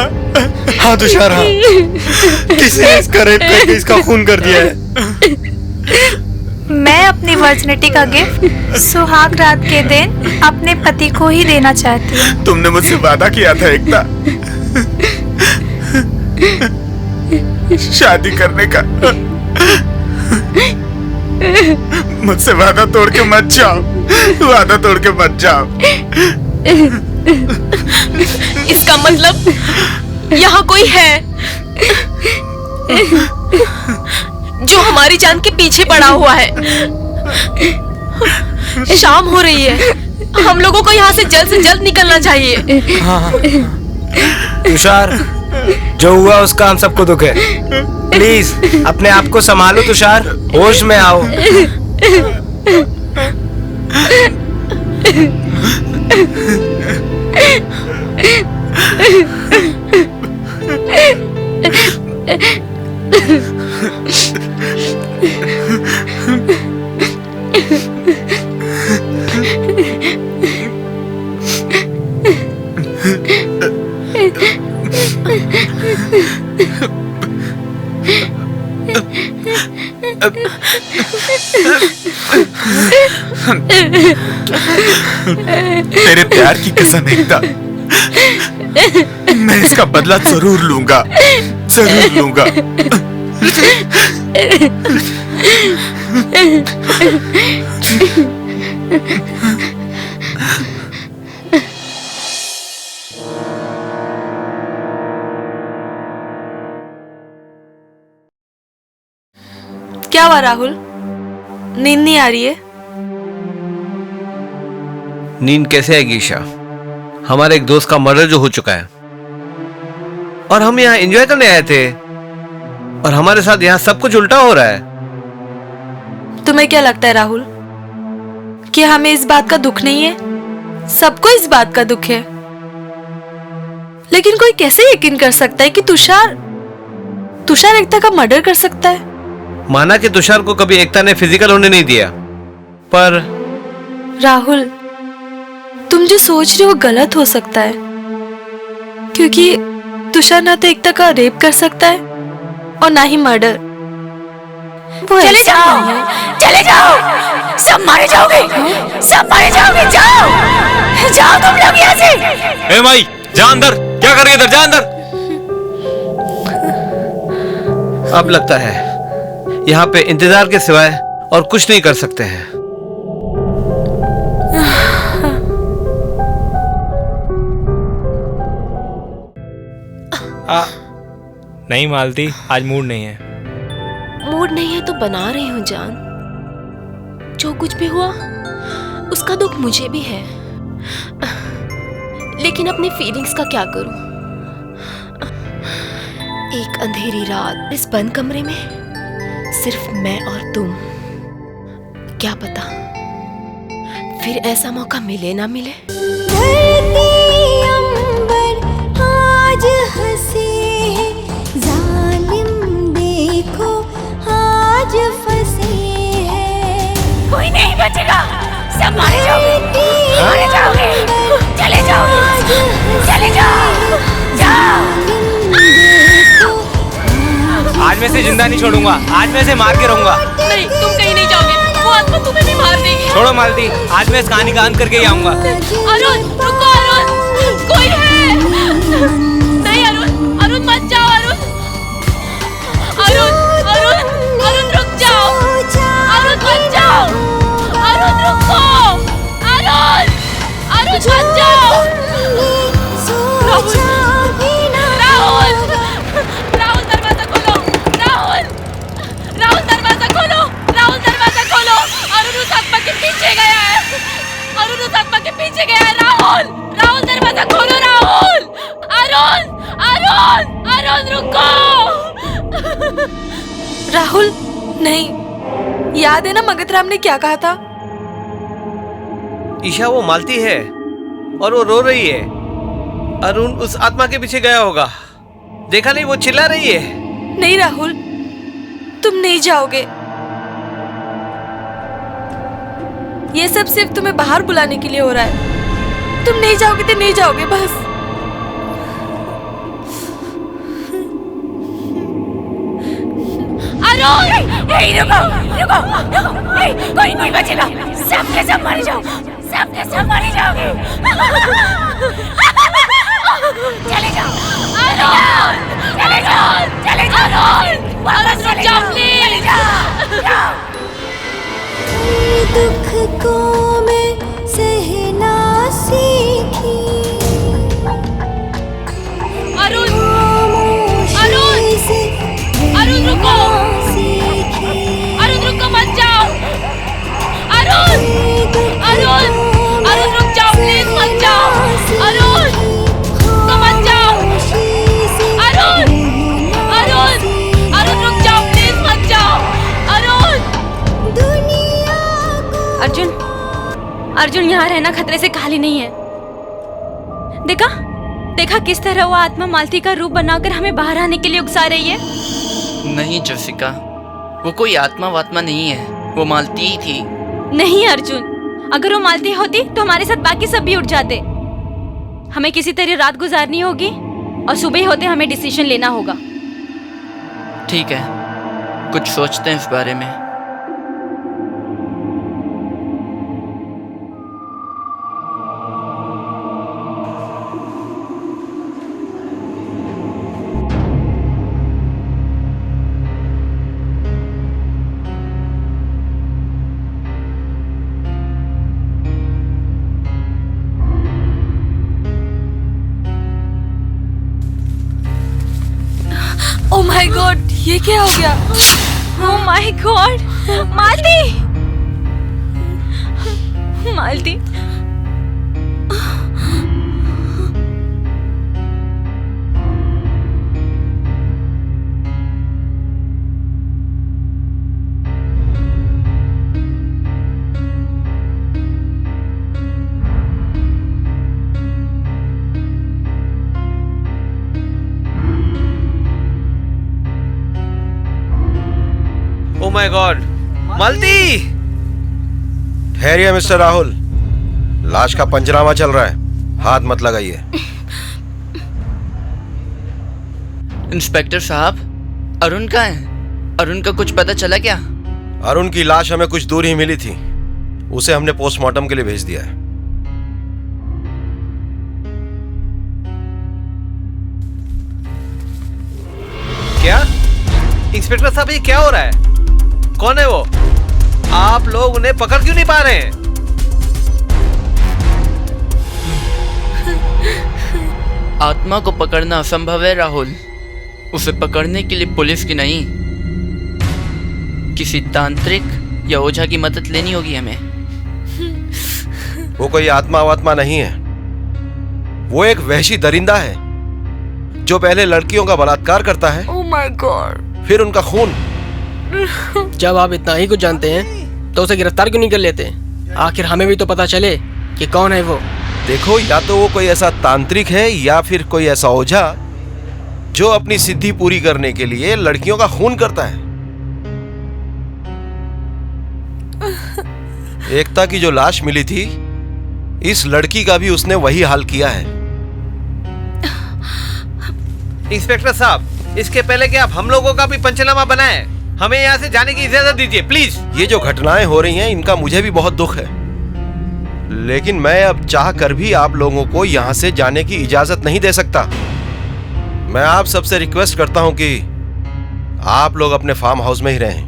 हाँ तुषार, हाँ, किसी ने इसका रेप करके इसका खून कर दिया है।
मैं अपनी वर्जिनिटी का गिफ्ट सुहाग रात के दिन अपने पति को ही देना चाहती हूँ।
तुमने मुझसे वादा किया था एकता, शादी करने का। मुझसे वादा तोड़ के मत जाओ, वादा तोड़ के मत जाओ।
इसका मतलब यहाँ कोई है जो हमारी जान के पीछे पड़ा हुआ है। शाम हो रही है, हम लोगों को यहाँ से जल्द निकलना चाहिए।
तुषार, जो हुआ उसका हम सबको दुख है। प्लीज अपने आप को संभालो तुषार, होश में आओ।
तेरे प्यार की कसम एकता, मैं इसका बदला जरूर लूंगा, जरूर लूंगा।
क्या हुआ राहुल, नींद नहीं आ रही है?
नींद कैसे आएगी ईशा? हमारे एक दोस्त का मर्डर जो हो चुका है और हम यहाँ एंजॉय करने आए थे और हमारे साथ यहाँ सब कुछ उल्टा हो रहा है।
तुम्हें क्या लगता है राहुल कि हमें इस बात का दुख नहीं है? सबको इस बात का दुख है, लेकिन कोई कैसे यकीन कर सकता है कि तुषार एकता का मर्डर कर सकता है?
माना कि तुषार को कभी एकता ने फिजिकल होने नहीं दिया, पर
राहुल तुम जो सोच रहे हो गलत हो सकता है, क्योंकि तुषार ना तो एकता का रेप कर सकता है और ना ही मर्डर।
चले जाओ, चले जाओ, सब मारे जाओगे, सब मारे जाओगे। जाओ जाओ तुम लोग यहाँ से।
ए माई, जा अंदर, क्या कर रही है इधर, जा अंदर।
अब लगता है यहाँ पे इंतजार के सिवाय और कुछ नहीं कर सकते हैं।
नहीं मालती, आज मूड नहीं है।
मूड नहीं है तो बना रही हूँ जान। जो कुछ भी हुआ उसका दुख मुझे भी है, लेकिन अपनी फीलिंग्स का क्या करूं? एक अंधेरी रात इस बंद कमरे में सिर्फ मैं और तुम, क्या पता फिर ऐसा मौका मिले ना मिले।
आज हंसे जालिम
आज मैं इसे जिंदा नहीं छोड़ूंगा, आज मैं इसे मार के रहूंगा।
नहीं, तुम कहीं नहीं जाओगे, वो आत्मा तुम्हें भी मार देगी।
छोड़ो मालती, आज मैं इस कहानी का अंत करके ही आऊंगा।
अरुण, रुको अरुण, कोई है? नहीं अरुण, अरुण मत जाओ अरुण, अरुण, अरुण, अरुण रुक जाओ, अरुण मत जाओ, अरुण रुको, अरुण, अरुण मत जाओ। राहुल, राहुल दरवाजा खोलो, राहुल, राहुल दरवाजा खोलो, राहुल दरवाजा खोलो। अरुण उस आत्मा के पीछे गया है, अरुण उस आत्मा के पीछे गया है। राहुल, राहुल दरवाजा खोलो, राहुल, अरुण, अरुण, अरुण रुको।
राहुल, नहीं, याद है ना मगधराम ने क्या कहा था?
ईशा वो मालती है और वो रो रही है। अरुण उस आत्मा के पीछे गया होगा, देखा नहीं वो चिल्ला रही है।
नहीं राहुल, तुम नहीं जाओगे। ये सब सिर्फ तुम्हें बाहर बुलाने के लिए हो रहा है। तुम नहीं जाओगे तो नहीं जाओगे बस।
अरुण, रुको, रुको, रुको, कोई नहीं बचेगा, सब के सब मर जाओ, सब के सब मर जाओगे। चले जाओ अरुण, चले जाओ, चले जाओ अरुण, रुक जाओ प्लीज, जाओ।
दुख को मैं सहना सीखी।
अरुण, अरुण, अरुण रुको, अरुण रुको, मत जाओ। अरुण, अरुण, अरुण रुक जाओ प्लीज, मत जाओ। अरुण, तो मत जाओ। अरुण, अरुण, अरुण रुक जाओ प्लीज, मत जाओ। अरुण, अर्जुन, अर्जुन यहाँ रहना खतरे से खाली नहीं है। देखा, देखा किस तरह वो आत्मा मालती का रूप बनाकर हमें बाहर आने के लिए उकसा रही है।
नहीं जसिका, वो कोई आत्मा वात्मा नहीं है, वो मालती ही थी।
नहीं अर्जुन, अगर वो मालती होती तो हमारे साथ बाकी सब भी उठ जाते। हमें किसी तरह रात गुजारनी होगी और सुबह होते हमें डिसीजन लेना होगा।
ठीक है, कुछ सोचते हैं इस बारे में।
ओह माय गॉड, ये क्या हो गया?
Oh my god, Malti, Malti,
oh my god, Malti!
ठहरिए मिस्टर राहुल, लाश का पंचनामा चल रहा है, हाथ मत लगाइए।
इंस्पेक्टर साहब, अरुण कहाँ है? अरुण का कुछ पता चला क्या?
अरुण की लाश हमें कुछ दूर ही मिली थी, उसे हमने पोस्टमार्टम के लिए भेज दिया है।
क्या इंस्पेक्टर साहब, ये क्या हो रहा है? कौन है वो? आप लोग उन्हें पकड़ क्यों नहीं पा रहे हैं?
आत्मा को पकड़ना असंभव है राहुल। उसे पकड़ने के लिए पुलिस की नहीं, किसी तांत्रिक या ओझा की मदद लेनी होगी हमें।
वो कोई आत्मा वात्मा नहीं है, वो एक वहशी दरिंदा है जो पहले लड़कियों का बलात्कार करता है,
ओह माय गॉड,
फिर उनका खून।
जब आप इतना ही कुछ जानते हैं तो उसे गिरफ्तार क्यों नहीं कर लेते? आखिर हमें भी तो पता चले कि कौन है वो।
देखो, या तो वो कोई ऐसा तांत्रिक है या फिर कोई ऐसा ओझा जो अपनी सिद्धि पूरी करने के लिए लड़कियों का खून करता है। एकता की जो लाश मिली थी, इस लड़की का भी उसने वही हाल किया है।
इंस्पेक्टर साहब, इसके पहले कि आप हम लोगों का भी पंचनामा बनाए, हमें यहाँ से जाने की इजाजत दीजिए प्लीज।
ये जो घटनाएं हो रही हैं इनका मुझे भी बहुत दुख है, लेकिन मैं अब चाह कर भी आप लोगों को यहाँ से जाने की इजाजत नहीं दे सकता। मैं आप सबसे रिक्वेस्ट करता हूँ कि आप लोग अपने फार्म हाउस में ही रहें।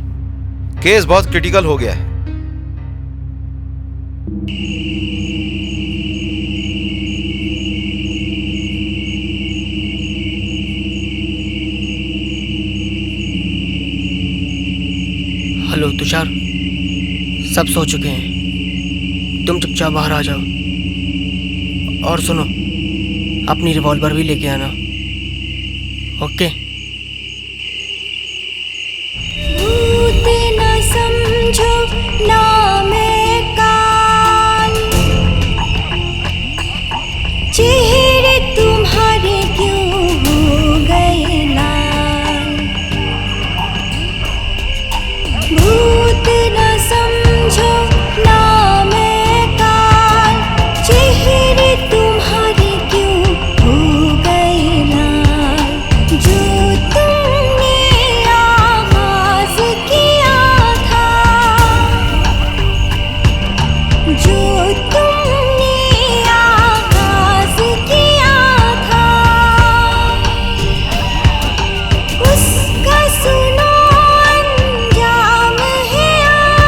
केस बहुत क्रिटिकल हो गया है।
हेलो तुषार, सब सो चुके हैं, तुम चुपचाप बाहर आ जाओ। और सुनो, अपनी रिवॉल्वर भी लेके आना। ओके?
भूत न समझो ना मैं काल, चेहरे तुम्हारे क्यों हो गए लाल। भूत न समझो ना मैं काल, चेहरे तुम्हारे क्यों हो गए लाल। जो तुमने आगाज किया था, जो तुमने आगाज किया था, उसका सुनो अंजाम है आज।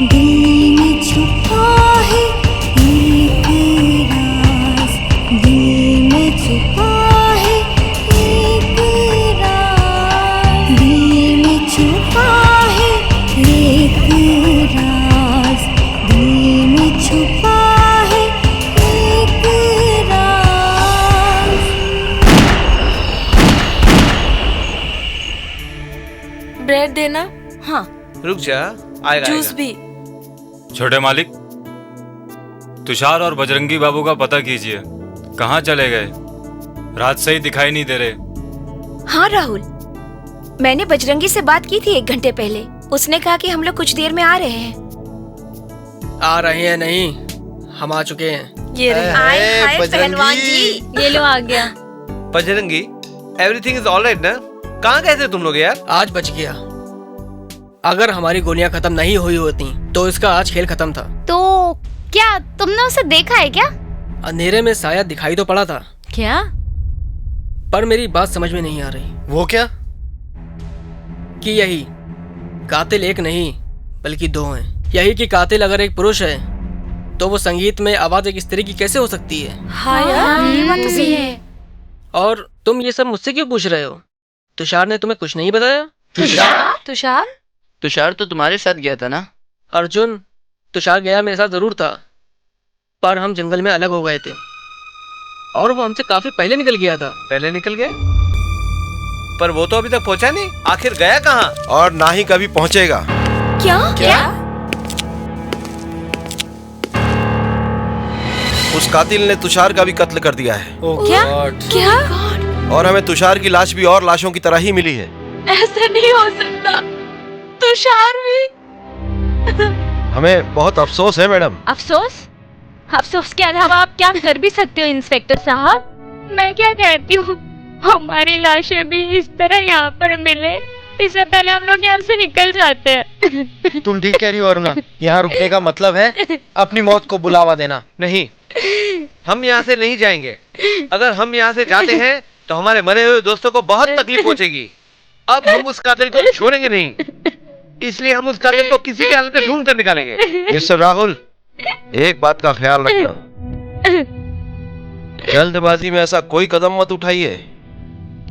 दिल में छुपा है एक राज, दिल में छुपा है एक राज, दिल में छुपा है एक राज, दिल में छुपा है एक राज।
ब्रेड देना।
हाँ।
रुक जा, आएगा
जूस
आएगा।
भी।
छोटे मालिक, तुषार और बजरंगी बाबू का पता कीजिए, कहाँ चले गए? रात से ही दिखाई नहीं दे रहे।
हाँ राहुल, मैंने बजरंगी से बात की थी 1 घंटे पहले। उसने कहा कि हम लोग कुछ देर में आ रहे हैं।
आ रहे हैं नहीं, हम आ चुके हैं।
ये रहे।
आए हाय पहलवान जी।
ये लो आ गया।
बजरंगी, एवरीथिंग इज ऑलराइट ना? कहाँ गए थे तुम लोग यार?
आज बच गया। अगर हमारी गोलियां खत्म नहीं हुई होती तो इसका आज खेल खत्म था।
तो क्या तुमने उसे देखा है क्या?
अंधेरे में शायद दिखाई तो पड़ा था।
क्या?
पर मेरी बात समझ में नहीं आ रही।
वो क्या?
कि यही कातिल एक नहीं बल्कि 2 हैं। यही कि कातिल अगर एक पुरुष है तो वो संगीत में आवाज एक स्त्री की कैसे हो सकती है?
हाँ यार,
ये बात तो सही है।
और तुम ये सब मुझसे क्यों पूछ रहे हो? तुषार ने तुम्हें कुछ नहीं बताया?
तुषार?
तुषार तो तुम्हारे साथ गया था ना?
अर्जुन, तुषार गया मेरे साथ जरूर था, पर हम जंगल में अलग हो गए थे और वो हमसे काफी पहले निकल गया था।
पहले निकल गए? पर वो तो अभी तक पहुंचा नहीं। आखिर गया कहाँ?
और ना ही कभी पहुंचेगा।
क्या? क्या?
उस कातिल ने तुषार का भी कत्ल कर दिया है।
क्या? क्या?
और हमें तुषार की लाश भी और लाशों की तरह ही मिली है।
ऐसा नहीं हो सकता। तुषार भी।
हमें बहुत अफसोस है मैडम।
अफसोस? अफसोस के अलावा आप क्या कर भी सकते हो इंस्पेक्टर साहब?
मैं क्या कहती हूँ, हमारी लाशें भी इस तरह यहाँ पर मिले, इससे पहले हम लोग यहाँ से निकल जाते हैं।
तुम ठीक कह रही हो अरुणा। यहाँ रुकने का मतलब है अपनी मौत को बुलावा देना।
नहीं, हम यहाँ से नहीं जाएंगे। अगर हम यहाँ से जाते हैं तो हमारे मरे हुए दोस्तों को बहुत तकलीफ पहुंचेगी। अब हम उस कातिल को छोड़ेंगे नहीं, इसलिए हम उस कातिल को किसी भी हालत में ढूंढ कर निकालेंगे।
मिस्टर राहुल, एक बात का ख्याल रखना, जल्दबाजी में ऐसा कोई कदम मत उठाइए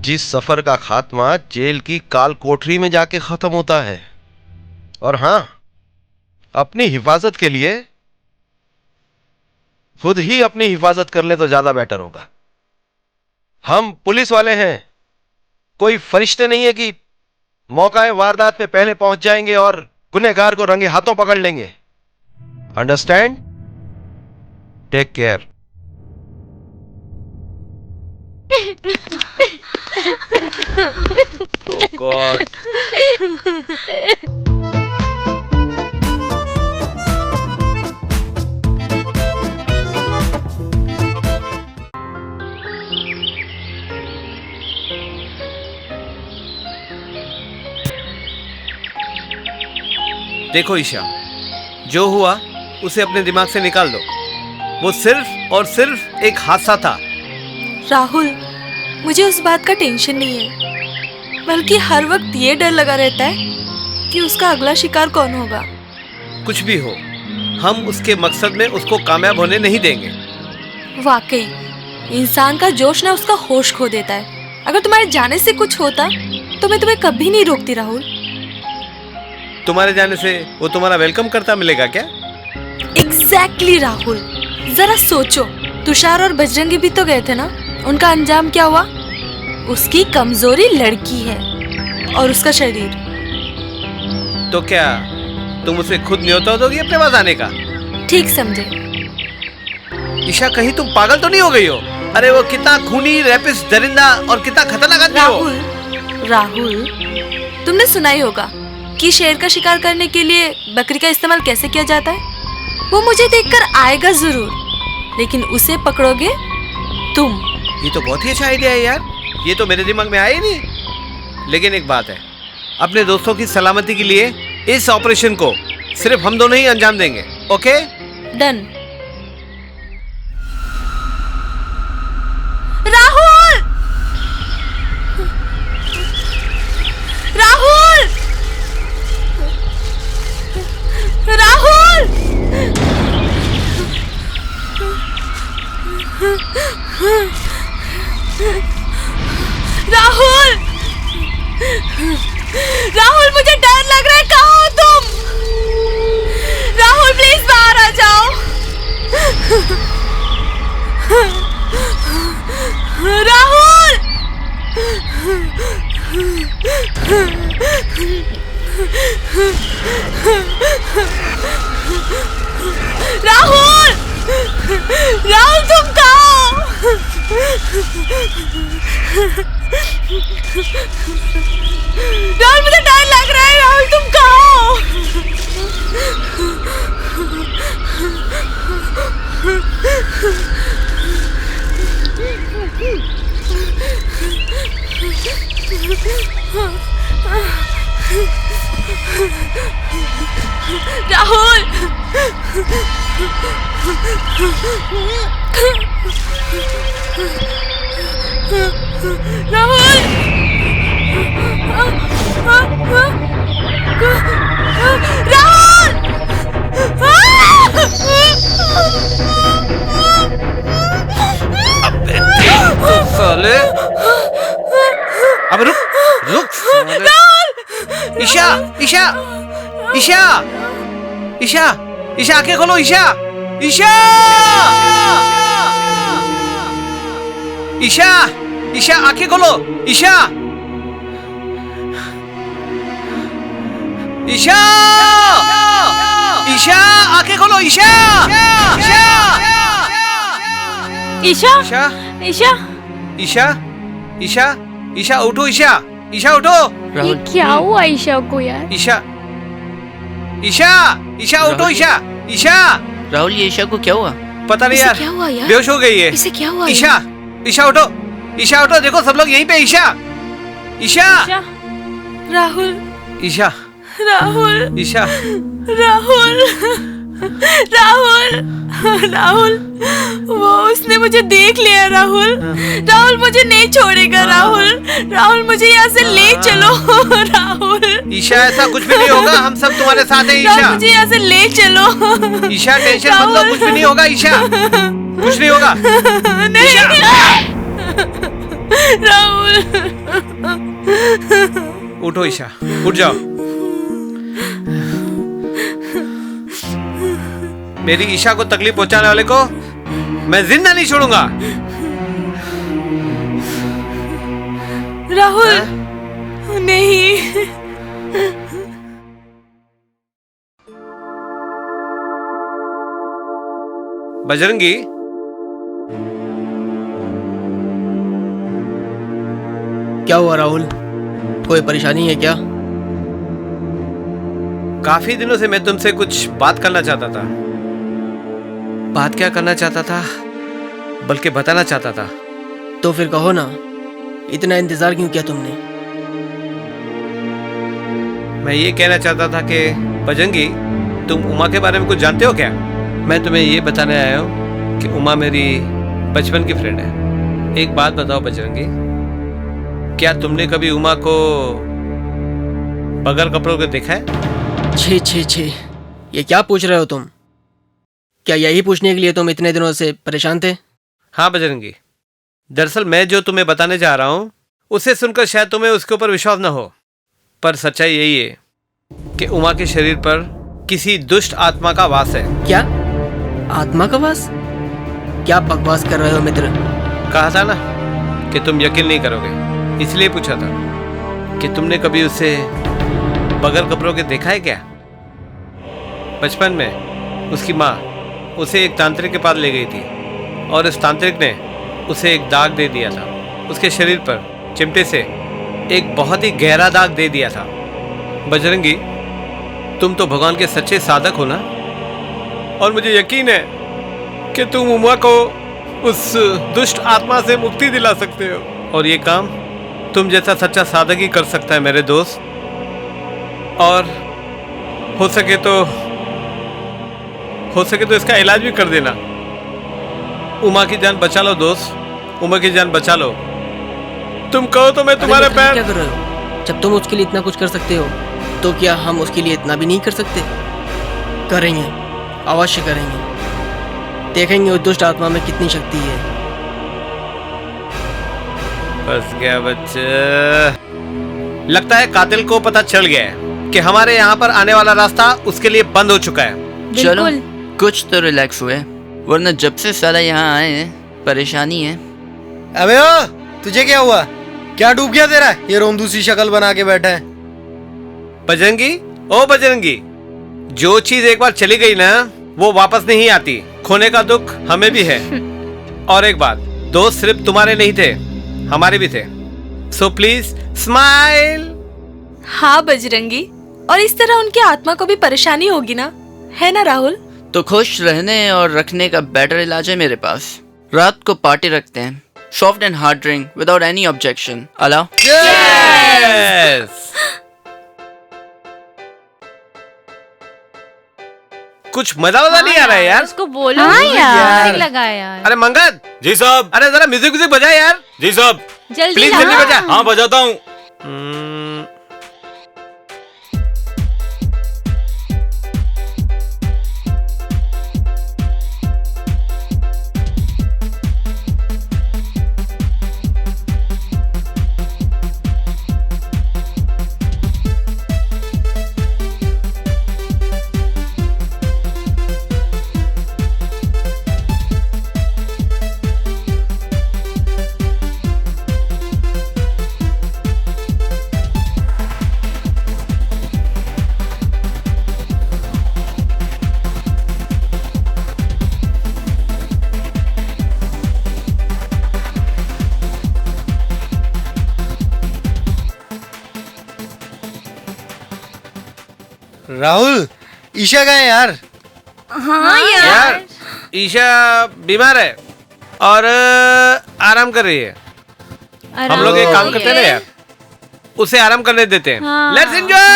जिस सफर का खात्मा जेल की काल कोठरी में जाके खत्म होता है। और हाँ, अपनी हिफाजत के लिए खुद ही अपनी हिफाजत कर ले तो ज्यादा बेटर होगा। हम पुलिस वाले हैं, कोई फरिश्ते नहीं है कि मौका वारदात पे पहले पहुंच जाएंगे और गुनहगार को रंगे हाथों पकड़ लेंगे। Understand? Take care. Oh God.
देखो ईशा, जो हुआ उसे अपने दिमाग से निकाल दो। वो सिर्फ और सिर्फ एक हादसा था।
राहुल, मुझे उस बात का टेंशन नहीं है, बल्कि हर वक्त ये डर लगा रहता है कि उसका अगला शिकार कौन होगा।
कुछ भी हो, हम उसके मकसद में उसको कामयाब होने नहीं देंगे।
वाकई इंसान का जोश ना उसका होश खो देता है। अगर तुम्हारे जाने से कुछ होता तो मैं तुम्हें कभी नहीं रोकती राहुल।
तुम्हारे जाने से वो तुम्हारा वेलकम करता मिलेगा क्या?
एग्जैक्टली राहुल, जरा सोचो, तुषार और बजरंगी भी तो गए थे ना। उनका अंजाम क्या हुआ? उसकी कमजोरी लड़की है और उसका शरीर।
तो क्या तुम उसे खुद न्योता दोगी अपने पास आने का?
ठीक समझे।
ईशा, कहीं तुम पागल तो नहीं हो गई हो? अरे वो कितना खूनी, रैपिस्ट, दरिंदा और कितना खतरनाक आदमी हो।
राहुल, तुमने सुना ही होगा कि शेर का शिकार करने के लिए बकरी का इस्तेमाल कैसे किया जाता है। वो मुझे देखकर आएगा जरूर, लेकिन उसे पकड़ोगे तुम।
ये तो बहुत ही अच्छा आइडिया है यार, ये तो मेरे दिमाग में आया ही नहीं। लेकिन एक बात है, अपने दोस्तों की सलामती के लिए इस ऑपरेशन को सिर्फ हम दोनों ही अंजाम देंगे। ओके?
डन। राहुल! राहुल! राहुल! राहुल! राहुल, मुझे डर लग रहा है। कहाँ हो तुम? राहुल, प्लीज बाहर आ जाओ। राहुल! राहुल! राहुल, तुम कहाँ हो? राहुल, मुझे डर लग रहा है। राहुल, तुम कहाँ हो? राहुल! राहुल!
साले! अब रुक रुक साले! ईशा! ईशा! ईशा! ईशा! ईशा, आंखें खोलो। ईशा! ईशा! ईशा! ईशा, आंखें खोलो। ईशा! ईशा! ईशा, आंखें खोलो। ईशा!
ईशा!
ईशा!
ईशा!
ईशा! ईशा! ईशा, उठो। ईशा! ईशा, उठो।
ये क्या हुआ ईशा को यार?
ईशा! ईशा! ईशा, उठो। ईशा! ईशा!
राहुल, ये ईशा को क्या हुआ?
पता नहीं यार,
क्या हुआ यार?
बेहोश हो गई है।
इसे क्या हुआ?
ईशा! ईशा, उठो। ईशा, उठो। देखो सब लोग यहीं पे। ईशा! ईशा!
राहुल!
ईशा!
राहुल!
ईशा!
राहुल! राहुल! राहुल! वो उसने मुझे देख लिया। राहुल! राहुल, मुझे नहीं छोड़ेगा। राहुल! राहुल, मुझे यहाँ से ले चलो। राहुल!
ईशा, ऐसा कुछ भी नहीं होगा, हम सब तुम्हारे साथ हैं। ईशा!
मुझे यहाँ से ले चलो।
ईशा, टेंशन मत लो, कुछ भी नहीं होगा। ईशा, कुछ नहीं होगा।
नहीं। राहुल!
उठो ईशा, उठ जाओ। मेरी ईशा को तकलीफ पहुंचाने वाले को मैं जिंदा नहीं छोड़ूंगा।
राहुल, नहीं।
बजरंगी,
क्या हुआ राहुल? कोई परेशानी है क्या?
काफी दिनों से मैं तुमसे कुछ बात करना चाहता था। बात क्या करना चाहता था, बल्कि बताना चाहता था।
तो फिर कहो ना, इतना इंतजार क्यों किया तुमने?
मैं ये कहना चाहता था कि बजरंगी, तुम उमा के बारे में कुछ जानते हो क्या? मैं तुम्हें ये बताने आया हूँ कि उमा मेरी बचपन की फ्रेंड है। एक बात बताओ बजरंगी, क्या तुमने कभी उमा को बगैर कपड़ों के देखा है?
छी छी छी, ये क्या पूछ रहे हो तुम? क्या यही पूछने के लिए तुम इतने दिनों से परेशान थे?
हाँ बजरंगी, दरअसल मैं जो तुम्हें बताने जा रहा हूँ उसे सुनकर शायद तुम्हें उसके ऊपर विश्वास न हो, पर सच्चाई यही है कि उमा के शरीर पर किसी दुष्ट आत्मा का वास है।
क्या? आत्मा का वास? क्या बकवास कर रहे हो मित्र?
कहा था ना कि तुम यकीन नहीं करोगे, इसलिए पूछा था कि तुमने कभी उसे बगैर कपड़ों के देखा है क्या? बचपन में उसकी माँ उसे एक तांत्रिक के पास ले गई थी और उस तांत्रिक ने उसे एक दाग दे दिया था। उसके शरीर पर चिमटे से एक बहुत ही गहरा दाग दे दिया था। बजरंगी, तुम तो भगवान के सच्चे साधक हो ना, और मुझे यकीन है कि तुम उमा को उस दुष्ट आत्मा से मुक्ति दिला सकते हो, और ये काम तुम जैसा सच्चा साधक ही कर सकता है मेरे दोस्त। और हो सके तो इसका इलाज भी कर देना। उमा की जान बचा लो दोस्त, उमा की जान बचा लो। तुम कहो तो मैं तुम्हारे पैर।
क्या कर रहे हो? जब तुम उसके लिए इतना कुछ कर सकते हो तो क्या हम उसके लिए इतना भी नहीं कर सकते? करेंगे, अवश्य करेंगे। देखेंगे उस दुष्ट आत्मा में कितनी शक्ति है।
बस गया बच्चा। लगता है कातिल को पता चल गया है कि हमारे यहाँ पर आने वाला रास्ता उसके लिए बंद हो चुका है।
चलो कुछ तो रिलैक्स हुए, वरना जब से साला यहाँ आए हैं परेशानी है।
अबे ओ, तुझे क्या हुआ? क्या डूब गया तेरा? ये रोंदू सी शक्ल बना के बैठा है।
बजरंगी, ओ बजरंगी, जो चीज एक बार चली गई ना वो वापस नहीं आती। खोने का दुख हमें भी है। और एक बात, दोस्त सिर्फ तुम्हारे नहीं थे, हमारे भी थे। So please smile.
हाँ बजरंगी, और इस तरह उनकी आत्मा को भी परेशानी होगी ना, है ना राहुल?
तो खुश रहने और रखने का बेटर इलाज है मेरे पास। रात को पार्टी रखते हैं, soft and hard drink without any objection. Allow?
Yes. कुछ मजा नहीं आ रहा है यार।
उसको बोलो।
हाँ यार।
म्यूजिक लगा यार।
अरे मंगत
जी साहब।
अरे जरा म्यूजिक बजा यार।
जी साहब।
जल्दी
प्लीज जल्दी बजा।
हाँ बजाता हूँ।
राहुल, ईशा कहाँ है यार?
हाँ
यार ईशा बीमार है और आराम कर रही है। हम लोग एक काम करते हैं ना यार, उसे आराम करने देते हैं। Let's enjoy.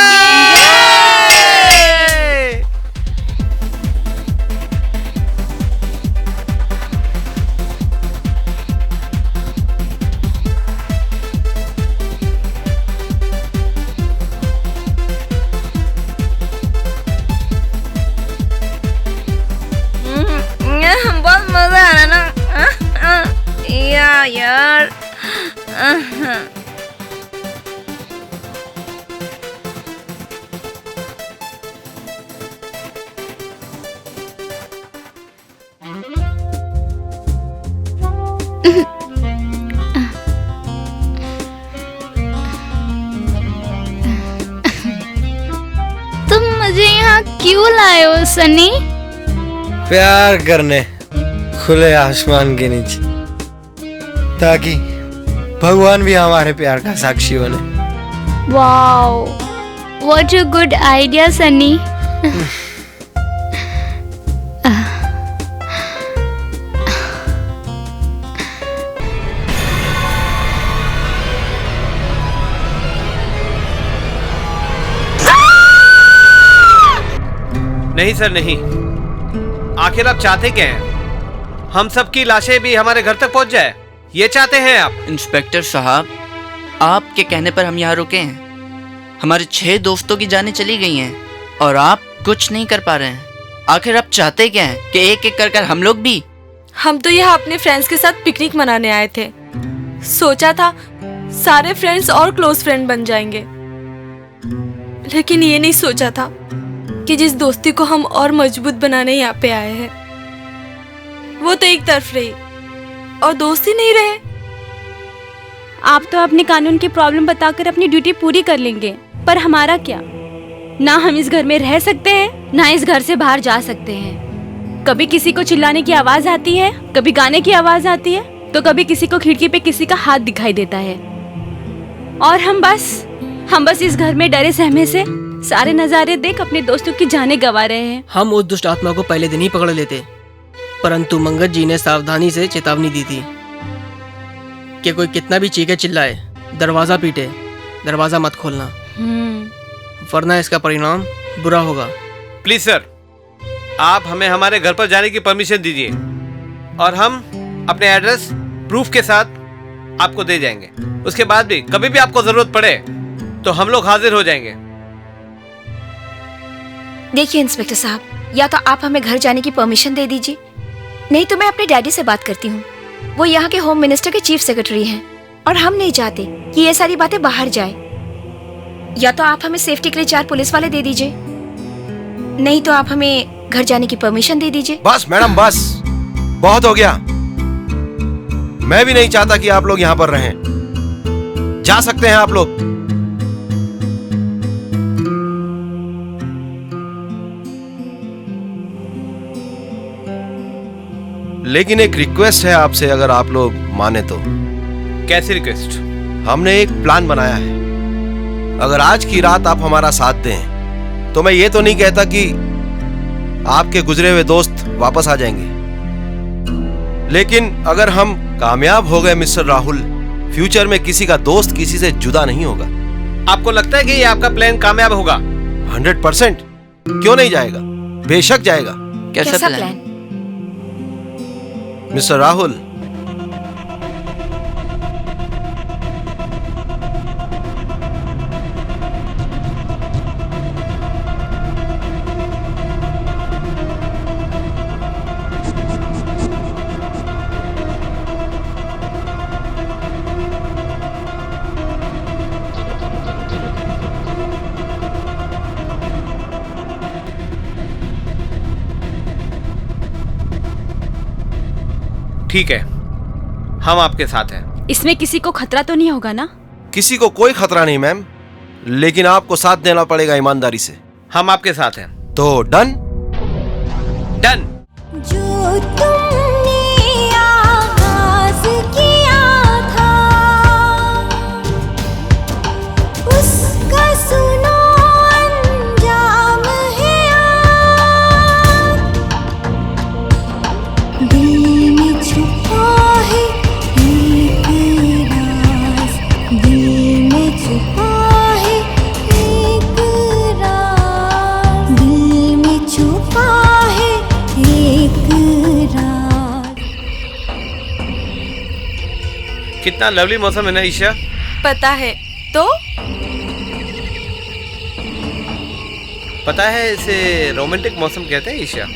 बहुत मजा आ रहा है ना यार।
तुम मुझे यहाँ क्यों लाए हो सनी?
प्यार करने खुले आसमान के नीचे, ताकि भगवान भी हमारे प्यार का साक्षी बने।
Wow, what a good idea Sunny.
नहीं सर, नहीं। आखिर आप चाहते क्या हैं? हम सबकी लाशें भी हमारे घर तक पहुंच जाए, ये चाहते हैं आप?
इंस्पेक्टर साहब, आपके कहने पर हम यहाँ रुके हैं। हमारे 6 दोस्तों की जानें चली गई हैं और आप कुछ नहीं कर पा रहे हैं। आखिर आप चाहते क्या हैं कि एक एक कर हम लोग भी?
हम तो यहाँ अपने फ्रेंड्स के साथ पिकनिक मनाने आए थे। सोचा था सारे फ्रेंड्स और क्लोज फ्रेंड बन जाएंगे, लेकिन ये नहीं सोचा था कि जिस दोस्ती को हम और मजबूत बनाने यहाँ पे आए हैं, वो तो एक तरफ रही और दोस्ती नहीं रहे।
आप तो अपने कानून की प्रॉब्लम बताकर अपनी ड्यूटी पूरी कर लेंगे, पर हमारा क्या? ना हम इस घर में रह सकते हैं, ना इस घर से बाहर जा सकते हैं। कभी किसी को चिल्लाने की आवाज आती है, कभी गाने की आवाज आती है, तो कभी किसी को खिड़की पे किसी का हाथ दिखाई देता है। और हम बस इस घर में डरे सहमे से सारे नजारे देख अपने दोस्तों की जानें गंवा रहे हैं।
हम उस दुष्ट आत्मा को पहले दिन ही पकड़ लेते, परंतु मंगत जी ने सावधानी से चेतावनी दी थी कि कोई कितना भी चीखे चिल्लाए, दरवाजा पीटे, दरवाजा मत खोलना, वरना इसका परिणाम बुरा होगा।
प्लीज सर, आप हमें हमारे घर पर जाने की परमिशन दीजिए और हम अपने एड्रेस प्रूफ के साथ आपको दे जाएंगे। उसके बाद भी कभी भी आपको जरूरत पड़े तो हम लोग हाजिर हो जाएंगे।
देखिए इंस्पेक्टर साहब, या तो आप हमें घर जाने की परमिशन दे दीजिए, नहीं तो मैं अपने डैडी से बात करती हूँ। वो यहाँ के होम मिनिस्टर के चीफ सेक्रेटरी हैं और हम नहीं चाहते कि ये सारी बातें बाहर जाए। या तो आप हमें सेफ्टी के लिए 4 पुलिस वाले दे दीजिए, नहीं तो आप हमें घर जाने की परमिशन दे दीजिए।
बस मैडम, बस बहुत हो गया। मैं भी नहीं चाहता कि आप लोग यहाँ पर रहें। जा सकते हैं आप लोग। लेकिन एक रिक्वेस्ट है आपसे, अगर आप लोग माने तो।
कैसी रिक्वेस्ट?
हमने एक प्लान बनाया है। अगर आज की रात आप हमारा साथ दें तो मैं ये तो नहीं कहता कि आपके गुजरे हुए दोस्त वापस आ जाएंगे, लेकिन अगर हम कामयाब हो गए मिस्टर राहुल, फ्यूचर में किसी का दोस्त किसी से जुदा नहीं होगा।
आपको लगता है कि ये आपका प्लान कामयाब होगा?
100%। क्यों नहीं जाएगा? बेशक जाएगा।
कैसा प्लान?
मिस्टर राहुल,
ठीक है, हम आपके साथ हैं।
इसमें किसी को खतरा तो नहीं होगा ना?
किसी को कोई खतरा नहीं मैम, लेकिन आपको साथ देना पड़ेगा ईमानदारी से।
हम आपके साथ हैं।
तो डन?
डन।
जो तुमने आगाज किया था, उसका सुनो अंजाम है आज। दिल में छुपा है एक राज, दिल में छुपा है एक राज, दिल में छुपा है एक राज।
कितना लवली मौसम है ना ईशा?
पता है तो?
पता है इसे रोमांटिक मौसम कहते हैं ईशा।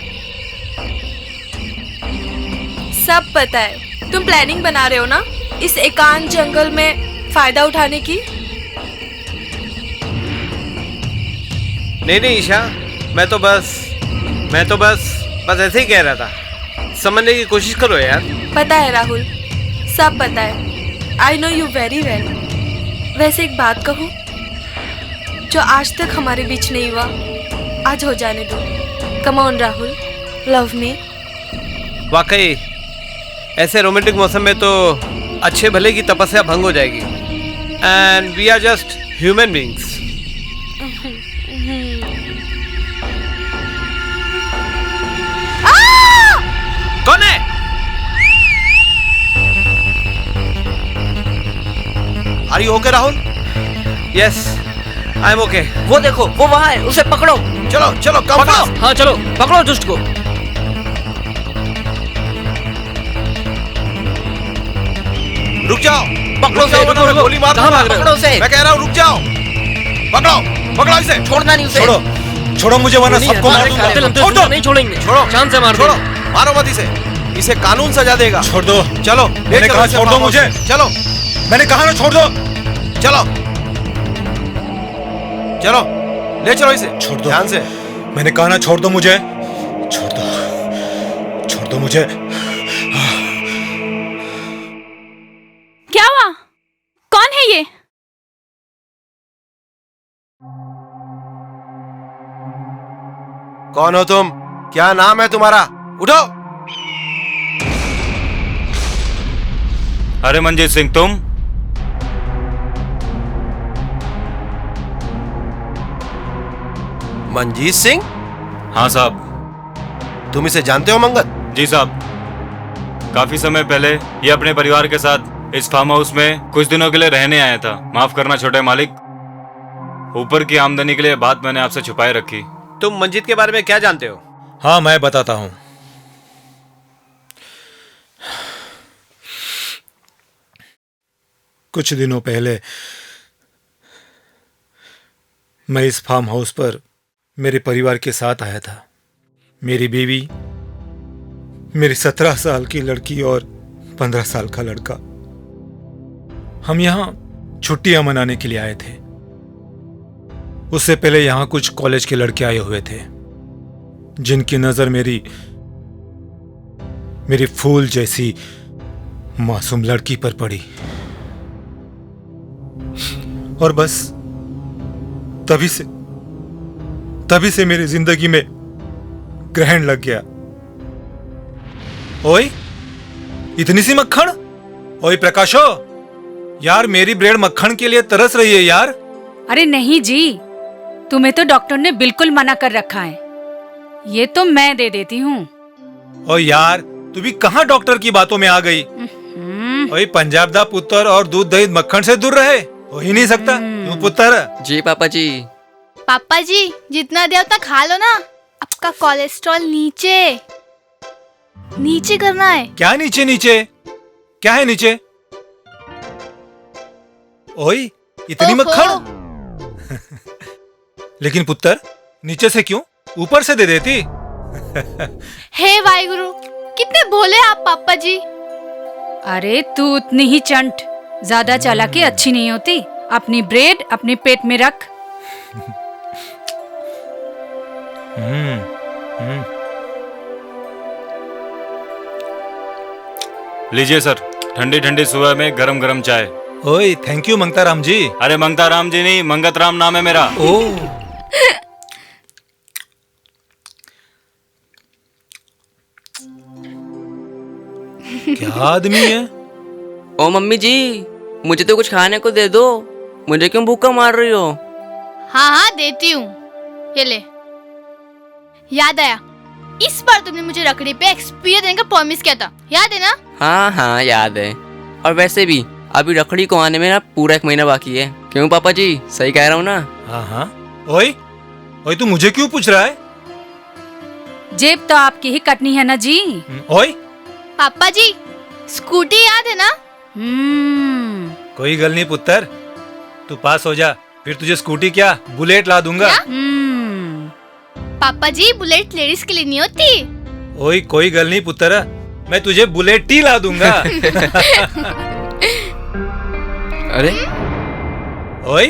सब पता है। तुम प्लानिंग बना रहे हो ना इस एकांत जंगल में फायदा उठाने की?
नहीं ईशा, मैं तो बस ऐसे ही कह रहा था। समझने की कोशिश करो यार।
पता है राहुल, सब पता है। I know you very well. वैसे एक बात कहूँ, जो आज तक हमारे बीच नहीं हुआ, आज हो जाने दो। Come on Rahul, love me.
वाकई ऐसे रोमांटिक मौसम में तो अच्छे भले की तपस्या भंग हो जाएगी। And we are just human beings. कौन है?
Are you okay Rahul?
Yes, I am okay.
वो देखो, वो वहाँ है, उसे पकड़ो।
चलो चलो कम फास्ट।
हाँ चलो पकड़ो दुष्ट को।
रुक जाओ,
पकड़ो
रुक जाओ,
रुको,
मैं
रुको।
गोली मार
कहाँ
दूंगा।
भाग रहे हो? पकड़ो उसे।
मैं कह रहा हूँ रुक जाओ, पकड़ो पकड़ो इसे।
छोड़ना नहीं उसे।
छोड़ो छोड़ो मुझे, वरना सबको मार दूंगा।
छोड़ दो, नहीं छोड़ेंगे।
छोड़ो,
शान से मार
छोड़ो,
देंगे।
मारो मत इसे, इसे कानून सजा देगा।
छोड़ दो।
चलो
मैंने कहा छोड़ दो मुझे।
चलो,
मैंने कहा ना छोड़ दो।
चलो चलो ले चलो इसे।
छोड़ दो
ध्यान से।
मैंने कहा ना छोड़ दो मुझे। छोड़ दो मुझे।
क्या हुआ? कौन है ये?
कौन हो तुम? क्या नाम है तुम्हारा? उठो।
अरे मंजीत सिंह तुम?
मंजीत सिंह?
हाँ साहब।
तुम इसे जानते हो मंगत?
जी साहब, काफी समय पहले ये अपने परिवार के साथ इस फार्म हाउस में कुछ दिनों के लिए रहने आया था। माफ करना छोटे मालिक, ऊपर की आमदनी के लिए बात मैंने आपसे छुपाए रखी।
तुम मंजीत के बारे में क्या जानते हो?
हाँ मैं बताता हूं। कुछ दिनों पहले मैं इस फार्म हाउस पर मेरे परिवार के साथ आया था। मेरी बीवी, मेरी 17 साल की लड़की और 15 साल का लड़का। हम यहां छुट्टियां मनाने के लिए आए थे। उससे पहले यहां कुछ कॉलेज के लड़के आए हुए थे जिनकी नजर मेरी फूल जैसी मासूम लड़की पर पड़ी, और बस तभी से मेरी जिंदगी में ग्रहण लग गया। ओए इतनी सी मक्खन? ओए प्रकाशो, यार मेरी ब्रेड मक्खन के लिए तरस रही है यार।
अरे नहीं जी, तुम्हें तो डॉक्टर ने बिल्कुल मना कर रखा है। ये तो मैं दे देती हूँ।
ओ यार तू भी कहाँ डॉक्टर की बातों में आ गई? ओए पंजाब दा पुत्र और दूध दही मक्खन से दूर रहे, हो ही नहीं सकता। क्यों पुत्र?
जी पापा जी।
पापा जी जितना दिया उतना खा लो ना, आपका कोलेस्ट्रॉल नीचे करना है।
क्या नीचे नीचे? क्या है नीचे? ओए इतनी मक्खन? लेकिन पुत्र नीचे से क्यों, ऊपर से दे देती।
हे वाहिगुरु, कितने भोले आप पापा जी।
अरे तू उतनी ही चंट, ज्यादा चालाकी अच्छी नहीं होती। अपनी ब्रेड अपने पेट में रख।
लीजिए सर, ठंडी ठंडी सुबह में गरम गरम चाय।
ओए थैंक यू मंगता राम जी।
अरे मंगता राम जी नहीं, मंगत राम नाम है मेरा।
ओ क्या आदमी है?
ओ मम्मी जी, मुझे तो कुछ खाने को दे दो। मुझे क्यों भूखा मार रही हो?
हाँ देती हूँ, ये ले। याद आया, इस बार तुमने मुझे रखड़ी पे एक्सपीरियंस देने का प्रॉमिस किया था, याद है ना?
हाँ हाँ याद है। और वैसे भी अभी रखड़ी को आने में ना पूरा 1 महीना बाकी है। क्यों पापा जी, सही कह रहा हूँ ना?
हाँ हाँ। ओए तू मुझे क्यों पूछ रहा है?
जेब तो आपकी ही कटनी है ना जी।
ओए
पापा जी स्कूटी याद है ना?
कोई गल नहीं पुत्र, तू पास हो जा, फिर तुझे स्कूटी क्या बुलेट ला दूंगा।
पापा जी बुलेट लेडीज के लिए नहीं होती।
ओए कोई गल नहीं पुत्र, मैं तुझे बुलेट ही ला दूंगा।
अरे
ओए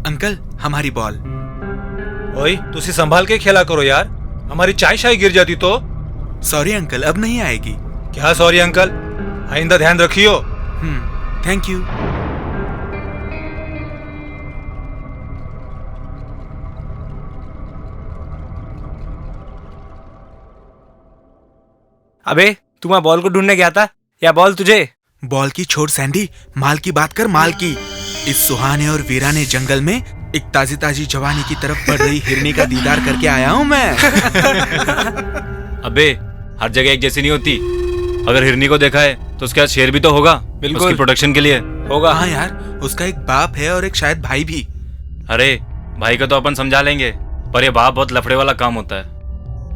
अंकल हमारी बॉल। ओए तुसी संभाल के खेला करो यार, हमारी चाय शाय गिर जाती तो।
सॉरी अंकल, अब नहीं आएगी।
क्या सॉरी अंकल, आइंदा ध्यान रखियो।
Thank you.
अबे तू वहाँ बॉल को ढूंढने गया था या बॉल तुझे?
बॉल की छोड़ सैंडी, माल की बात कर माल की। इस सुहाने और वीराने जंगल में एक ताजी ताजी जवानी की तरफ बढ़ रही हिरनी का दीदार करके आया हूँ मैं।
अबे हर जगह एक जैसी नहीं होती। अगर हिरनी को देखा है तो उसके साथ शेर भी तो होगा, उसकी प्रोटेक्शन के लिए
होगा। हाँ यार, उसका एक बाप है और एक शायद भाई भी।
अरे भाई को तो अपन समझा लेंगे, पर ये बाप बहुत लफड़े वाला काम होता है।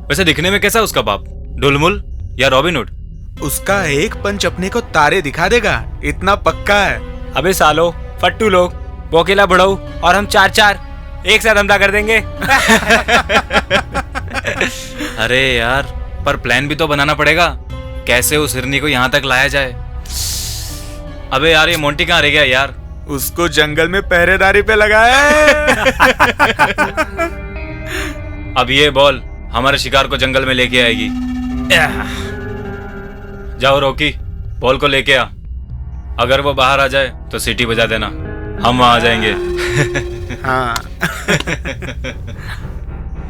वैसे दिखने में कैसा है उसका बाप, डुलमुल या रॉबिन हुड?
उसका एक पंच अपने को तारे दिखा देगा, इतना पक्का है।
अबे सालो फट्टू लोग, वो अकेला बुढ़ाऊ और हम चार चार एक साथ हमला कर देंगे।
अरे यार, पर प्लान भी तो बनाना पड़ेगा, कैसे उस हिरनी को यहाँ तक लाया जाए। अबे यार, ये मोंटी कहाँ रह गया यार?
उसको जंगल में पहरेदारी पे लगाया है।
अब ये बॉल हमारे शिकार को जंगल में लेके आएगी। जाओ रॉकी, बॉल को लेके आ। अगर वो बाहर आ जाए तो सीटी बजा देना, हम वहां आ जाएंगे।
हाँ।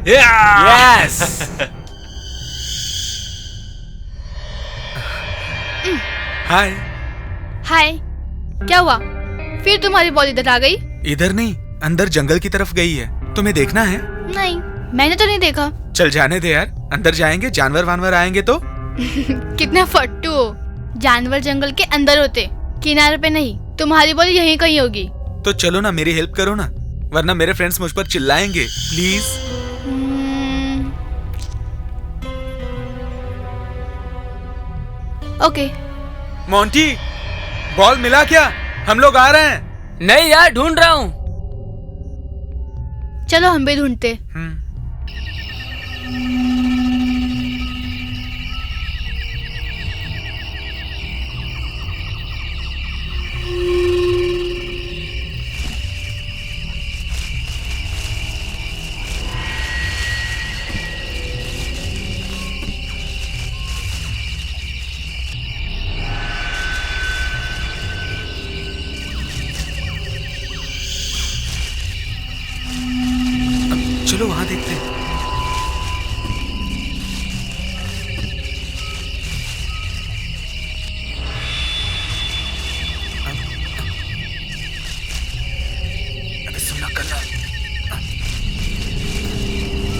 यस।
हाय।
हाय, क्या हुआ? फिर तुम्हारी बॉल इधर आ गई?
इधर नहीं, अंदर जंगल की तरफ गई है। तुम्हें देखना है?
नहीं, मैंने तो नहीं देखा।
चल जाने दे यार, अंदर जाएंगे, जानवर वानवर आएंगे तो।
कितने फट्टू हो, जानवर जंगल के अंदर होते, किनारे पे नहीं। तुम्हारी बॉल यहीं कहीं होगी।
तो चलो ना, मेरी हेल्प करो ना, वरना मेरे फ्रेंड्स मुझ पर चिल्लाएंगे। प्लीज।
ओके।
मोंटी, बॉल मिला क्या? हम लोग आ रहे हैं।
नहीं यार, ढूंढ रहा हूँ।
चलो हम भी ढूंढते।
चलो वहां देखते हैं। अबे सुनना, करना।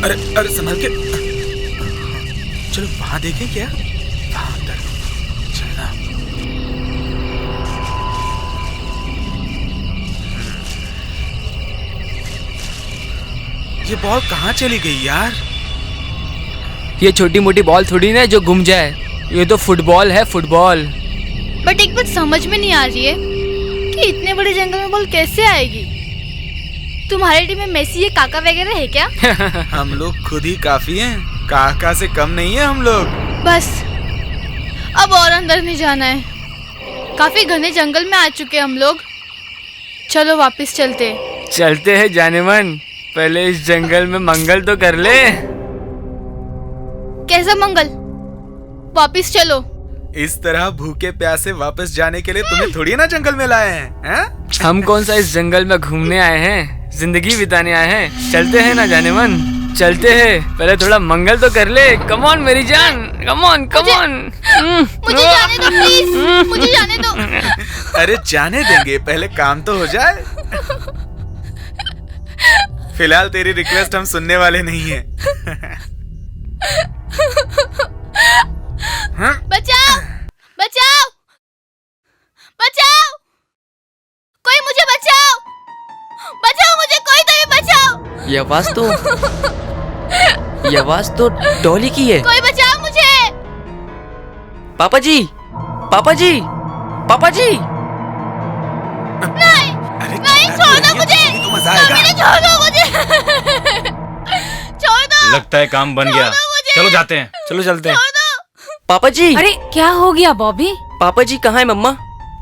अरे अरे संभल के। चलो वहां देखें क्या? वहां अंदर चलना। ये बॉल कहाँ चली गई यार?
ये छोटी मोटी बॉल थोड़ी ना जो घूम जाए, ये तो फुटबॉल है, फुटबॉल।
बट एक बात समझ में नहीं आ रही है कि इतने बड़े जंगल में बॉल कैसे आएगी। तुम्हारी टीम में मेसी या काका वगैरह है क्या?
हम लोग खुद ही काफी हैं, काका से कम नहीं है हम लोग।
बस अब और अंदर नहीं जाना है, काफी घने जंगल में आ चुके हम लोग। चलो वापस चलते।
चलते हैं जाने मन, पहले इस जंगल में मंगल तो कर ले।
कैसा मंगल? वापस चलो।
इस तरह भूखे प्यासे वापस जाने के लिए तुम्हें थोड़ी ना जंगल में लाए हैं?
हम कौन सा इस जंगल में घूमने आए हैं, जिंदगी बिताने आए हैं। चलते हैं ना जाने मन, चलते हैं, पहले थोड़ा मंगल तो कर ले। कम ऑन मेरी जान, कम ऑन कम ऑन।
मुझे जाने दो प्लीज, मुझे जाने दो।
अरे जाने देंगे, पहले काम तो हो जाए। फिलहाल तेरी रिक्वेस्ट हम सुनने वाले नहीं हैं।
बचाओ, बचाओ, बचाओ, कोई मुझे बचाओ, बचाओ मुझे, कोई तो भी बचाओ।
ये आवाज तो डॉली की है।
कोई बचाओ मुझे।
पापा जी, पापा जी, पापा जी।
नहीं, नहीं, छोड़ दो मुझे,
मजा आएगा।
छोड़ दो मुझे, छोड़ दो।
लगता है काम बन गया, चलो जाते हैं।
चलो चलते हैं। पापा जी।
अरे क्या हो गया बॉबी?
पापा जी कहाँ है मम्मा?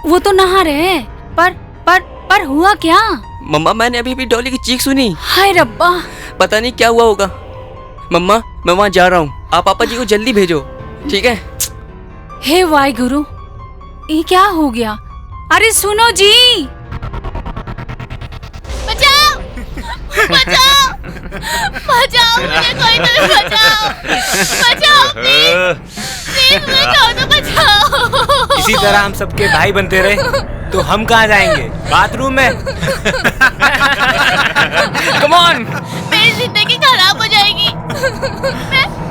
वो तो नहा रहे हैं। पर हुआ क्या?
मम्मा मैंने अभी भी डॉली की चीख सुनी।
हाय रब्बा,
पता नहीं क्या हुआ होगा। मम्मा मैं वहाँ जा रहा हूँ, आप पापा जी को जल्दी भेजो, ठीक है?
हे वाई गुरु, ये क्या हो गया? अरे सुनो जी,
बचाओ, बचाओ, बचाओ मुझे, कोई तो भी बचाओ, बचाओ प्लीज, प्लीज मुझे छोड़ दो, बचाओ।
इसी तरह हम सबके भाई बनते रहे तो हम कहाँ जाएंगे? बाथरूम में।
Come on.
मेरी जिंदगी खराब हो जाएगी।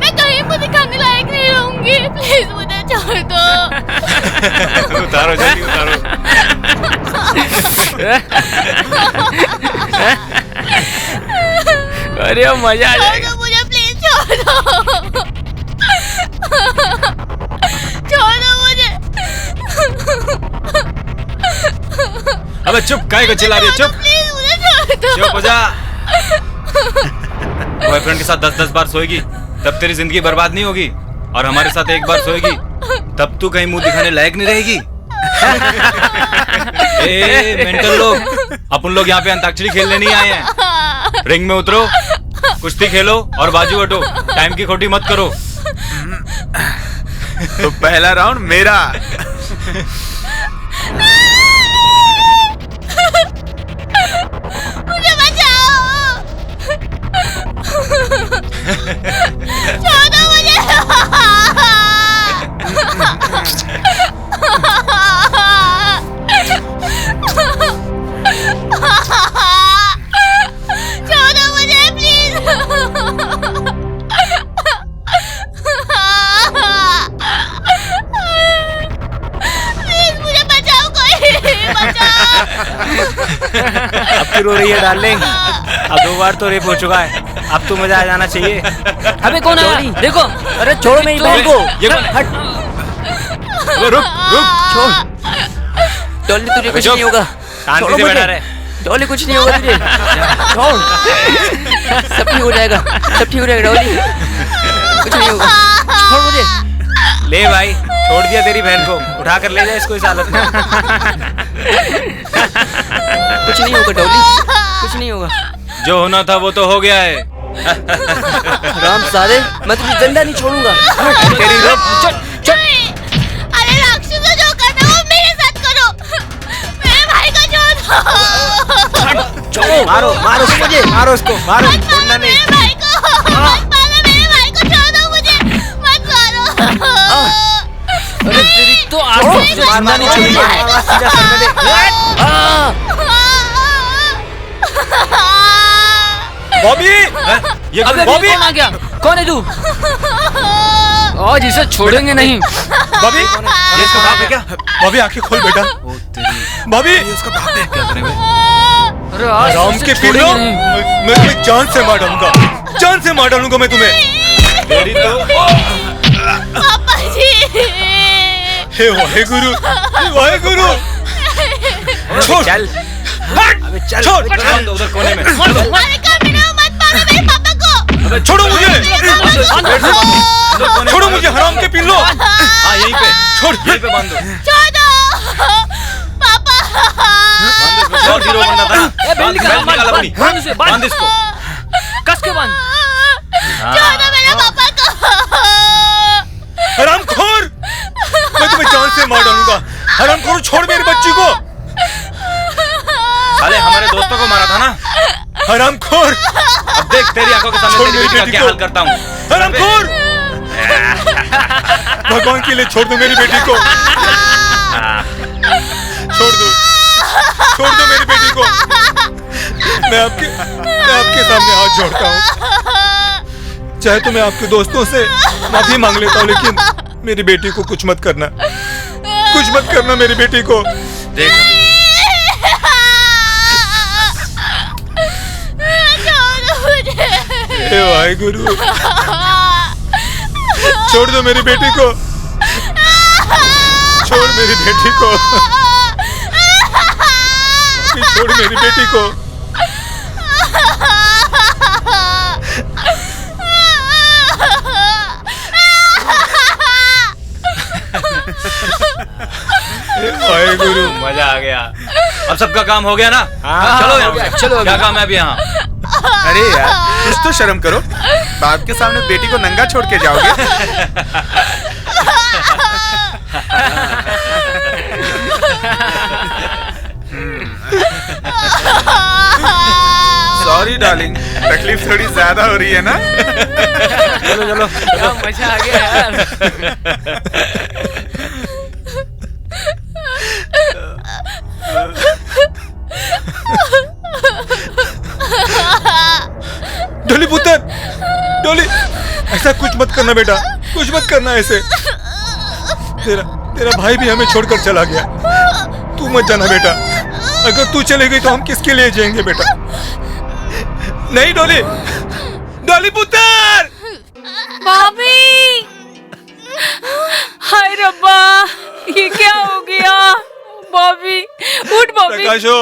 मैं कहीं मुझे दिखाने लायक नहीं रहूंगी। प्लीज मुझे छोड़ दो।
उतारो जल्दी उतारो।
अरे मजा आ जाएगा।
मुझे प्लीज छोड़ दो, छोड़ दो मुझे।
अबे चुप, काहे को चिल्ला रही है? चुप,
प्लीज मुझे छोड़ दो।
चुप हो जा। बॉयफ्रेंड के साथ 10-10 बार सोएगी तब तेरी जिंदगी बर्बाद नहीं होगी, और हमारे साथ एक बार सोएगी तब तू कहीं मुंह दिखाने लायक नहीं रहेगी। ए मेंटल लोग, अपन लोग यहाँ पे अंताक्षरी खेलने नहीं आए हैं। रिंग में उतरो, कुश्ती खेलो और बाजू हटो, टाइम की खोटी मत करो।
तो पहला राउंड मेरा।
मुझे बचाओ, छोड़ दो मुझे। छोड़ दो मुझे प्लीज। प्लीज मुझे बचाओ, कोई बचाओ।
अब क्यों रो रही है डार्लिंग? अब 2 बार तो रेप हो चुका है, अब तो मजा आ जाना चाहिए।
अबे कौन आया? देखो, अरे छोड़ो मेरी बहन को।
हट।
रुक रुक,
छोड़। डॉली तुझे कुछ नहीं होगा।
शांति से बैठा रहे।
डॉली कुछ नहीं होगा तुझे। छोड़, सब ठीक हो जाएगा, सब ठीक हो जाएगा डॉली, कुछ नहीं होगा। छोड़ मुझे।
ले भाई, छोड़ दिया तेरी बहन को, उठा कर ले जा इसको इस हालत में।
कुछ नहीं होगा डॉली, कुछ नहीं होगा।
जो होना था वो तो हो गया है।
राम सारे, मैं तुझे जिंदा नहीं छोड़ूंगा।
तेरी
चल चल।
अरे राक्षसों, जो करना हो मेरे साथ करो, मेरे भाई को छोड़ दो।
छोड़ो, मारो मारो मुझे, मारो उसको, मारो, छोड़ना नहीं।
मेरे भाई को मत मारो, मेरे भाई को छोड़ दो, मुझे मत मारो।
अरे तेरी तो आंखों से मारना नहीं चाहिए। सीधा सर में दे।
बॉबी,
अबे बॉबी कौन आ गया? कौन है तू? आज इसे छोड़ेंगे नहीं।
बॉबी, ये इसका बाप है क्या? बॉबी आंखें खोल बेटा। बॉबी, ये उसका बाप है। क्या करें मैं?
अरे आज
राम के पिल्लो, मैं तुम्हें जान से मार डालूंगा, जान से मार डालूंगा मैं तुम्हें। तेरी तो
पापा जी।
हे वाहेगुरु, हे वाहेगुरु। छोड़,
चल,
अबे चल, छोड़,
उधर कोने में।
अरे कभी ना मत मारो मेरे पापा को।
अबे छोड़ो मुझे, छोड़ो मुझे हराम के पिल्लो।
हाँ यहीं पे,
छोड़,
यहीं पे बांध दो।
छोड़ दो पापा।
और हीरो बनना था ना। बांध अपनी, बांध इसको,
कस के बांध।
छोड़ दो मेरे पापा को।
हरामखोर, मैं तुम्हें जान से मार डालूंगा। हरामखोर, छोड़ मेरी बच्ची को।
साले हमारे दोस्तों को मारा था ना।
हरामखोर,
अब देख तेरी आंखों के सामने तेरी बेटी का क्या हाल करता हूँ।
हरामखोर, भगवान के लिए छोड़ दो मेरी बेटी को। छोड़ दो मेरी बेटी को। मैं आपके सामने हाथ जोड़ता हूँ। चाहे तो मैं आपके दोस्तों से माफी मांग लेता हूँ, लेकिन मेरी बेटी को कुछ मत करना, कुछ मत करना मेरी बेटी को।
देख
हे वाहेगुरु, छोड़ दो मेरी बेटी को, छोड़ मेरी बेटी को, छोड़ मेरी बेटी को।
वाहेगुरु, मजा आ गया। अब सबका काम हो गया ना?
हाँ,
चलो यहाँ,
चलो
क्या काम है अभी यहाँ?
अरे यार, कुछ तो शर्म करो, बाप के सामने बेटी को नंगा छोड़ के जाओगे। सॉरी डार्लिंग, तकलीफ थोड़ी ज्यादा हो रही है ना?
चलो चलो, क्या मजा आ गया यार।
डोली पुत्र, डोली, ऐसा कुछ मत करना बेटा, कुछ मत करना ऐसे। तेरा भाई भी हमें छोड़कर चला गया, तू मत जाना बेटा। अगर तू चले गई तो हम किसके लिए जाएंगे बेटा? नहीं डोली,
डॉली पुत्र!
भाभी! हाय रब्बा, ये क्या हो गया? बॉबी, उठ बॉबी।
प्रकाशो।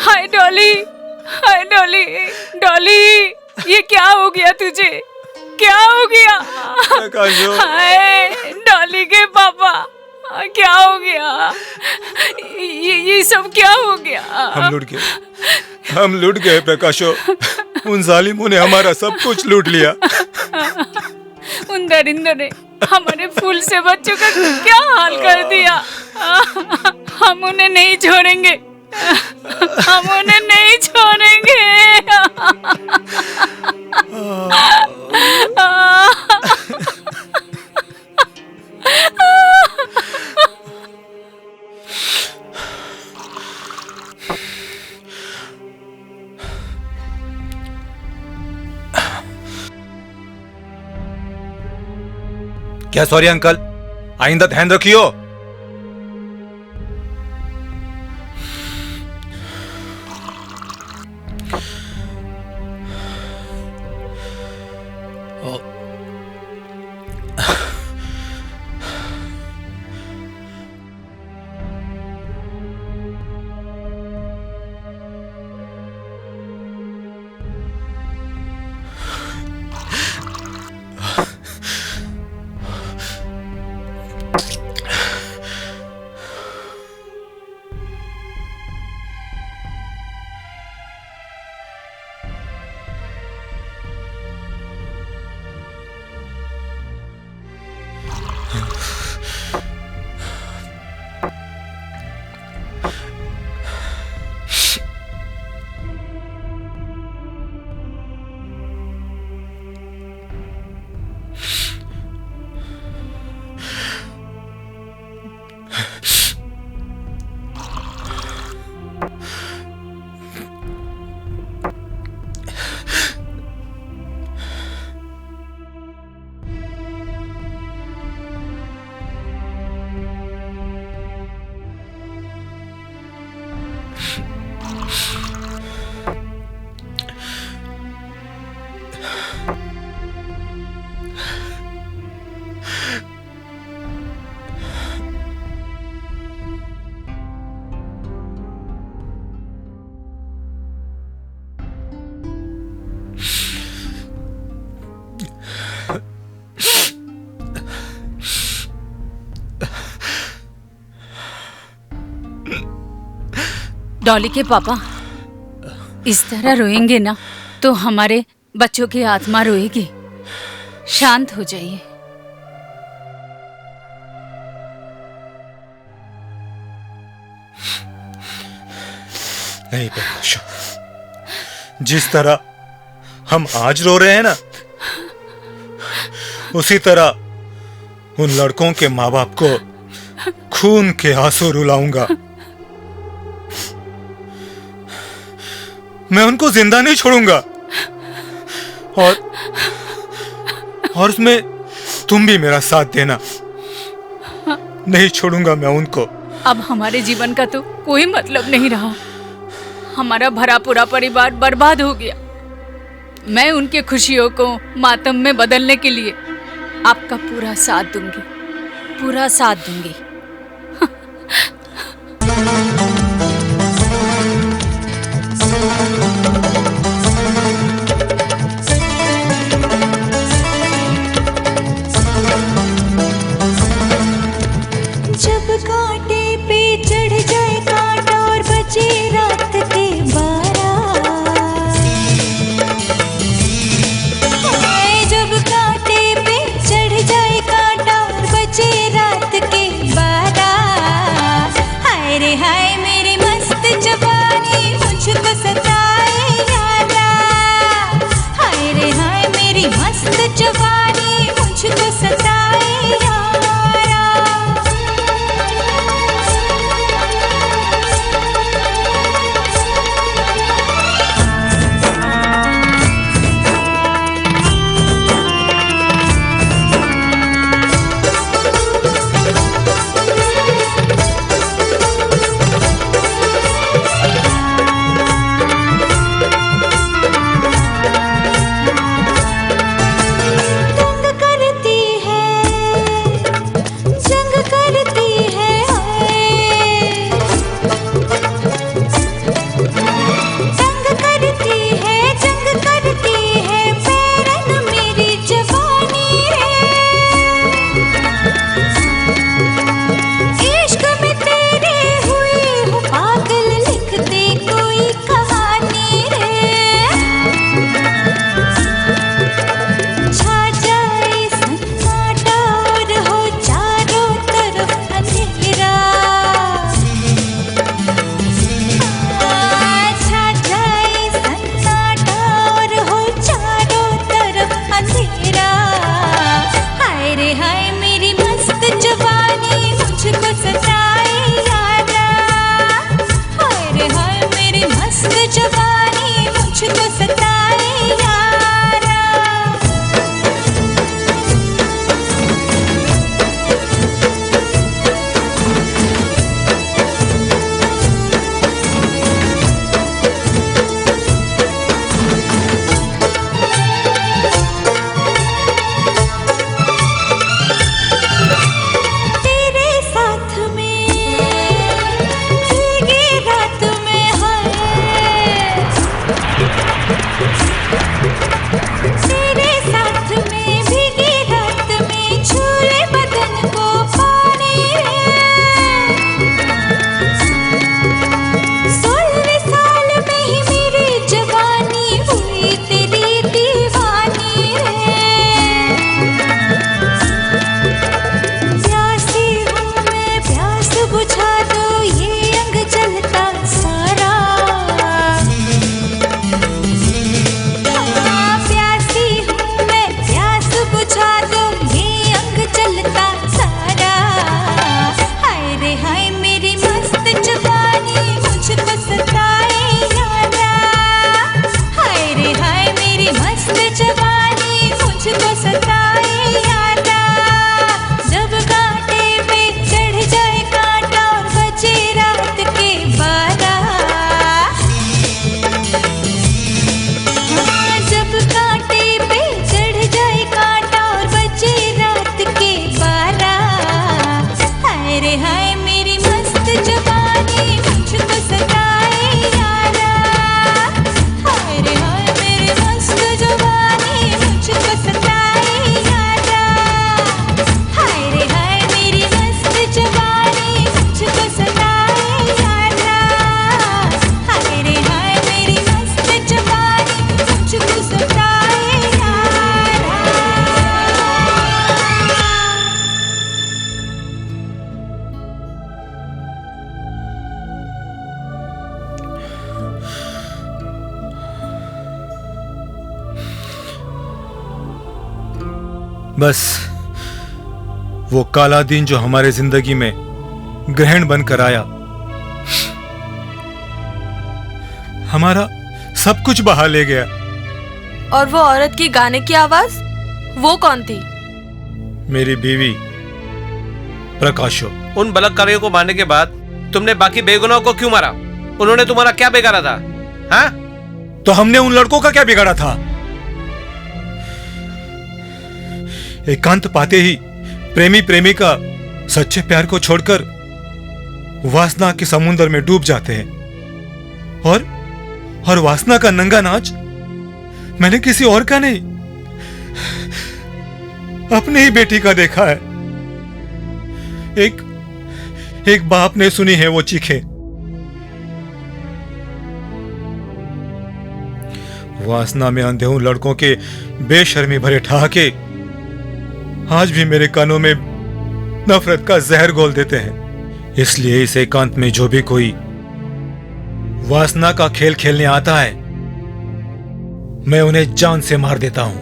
हाय डॉली, हाय डॉली, डॉली, ये क्या हो गया तुझे? क्या हो गया?
प्रकाशो।
हाय डॉली के पापा, क्या हो गया? ये सब क्या हो गया?
हम लूट गए प्रकाशो। उन जालिमों ने हमारा सब कुछ लूट लिया।
उन दरिंदों ने हमारे फूल से बच्चों का क्या हाल कर दिया। हम उन्हें नहीं छोड़ेंगे, हम उन्हें नहीं छोड़ेंगे।
क्या सॉरी अंकल, आइंदा ध्यान रखियो।
डॉली के पापा इस तरह रोएंगे ना तो हमारे बच्चों की आत्मा रोएगी। शांत हो जाइए।
नहीं प्रकाश, जिस तरह हम आज रो रहे हैं ना, उसी तरह उन लड़कों के माँ बाप को खून के आंसू रुलाऊंगा। मैं उनको जिंदा नहीं छोड़ूंगा। और उसमें तुम भी मेरा साथ देना। नहीं छोड़ूंगा मैं उनको।
अब हमारे जीवन का तो कोई मतलब नहीं रहा। हमारा भरा पूरा परिवार बर्बाद हो गया। मैं उनके खुशियों को मातम में बदलने के लिए आपका पूरा साथ दूंगी, पूरा साथ दूंगी।
जब कांटे पे चढ़ जाए कांटा और बचे रात के 12, जब कांटे पे चढ़ जाए कांटा और बचे रात के 12, हाय रे हाय में रे हाय मेरी मस्त जवानी मुझको सताए यारा, हाय रे हाय मेरी मस्त जवानी मुझको सताए यारा, हाय रे हाय मेरी मस्त जवानी मुझको सताए यारा, हाय रे हाय मेरी मस्त जवानी मुझको सताए यारा।
बस वो काला दिन जो हमारे जिंदगी में ग्रहण बनकर आया, हमारा सब कुछ बहा ले गया।
और वो औरत की गाने की आवाज, वो कौन थी?
मेरी बीवी प्रकाशो।
उन बलात्कारियों को मारने के बाद तुमने बाकी बेगुनाहों को क्यों मारा? उन्होंने तुम्हारा क्या बिगाड़ा था? हाँ?
तो हमने उन लड़कों का क्या बिगाड़ा था? एकांत पाते ही प्रेमी प्रेमिका सच्चे प्यार को छोड़कर वासना के समुद्र में डूब जाते हैं। और वासना का नंगा नाच मैंने किसी और का नहीं, अपनी ही बेटी का देखा है। एक बाप ने सुनी है वो चीखें। वासना में अंधे उन लड़कों के बेशर्मी भरे ठहाके आज भी मेरे कानों में नफरत का जहर घोल देते हैं। इसलिए इस एकांत में जो भी कोई वासना का खेल खेलने आता है, मैं उन्हें जान से मार देता हूं।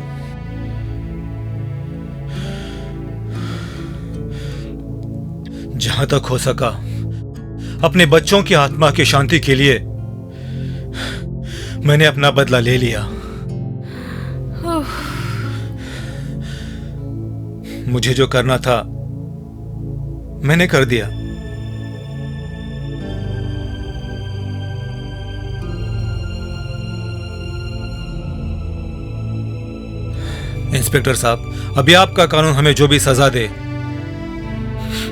जहां तक हो सका अपने बच्चों की आत्मा की शांति के लिए मैंने अपना बदला ले लिया। मुझे जो करना था मैंने कर दिया। इंस्पेक्टर साहब, अभी आपका कानून हमें जो भी सजा दे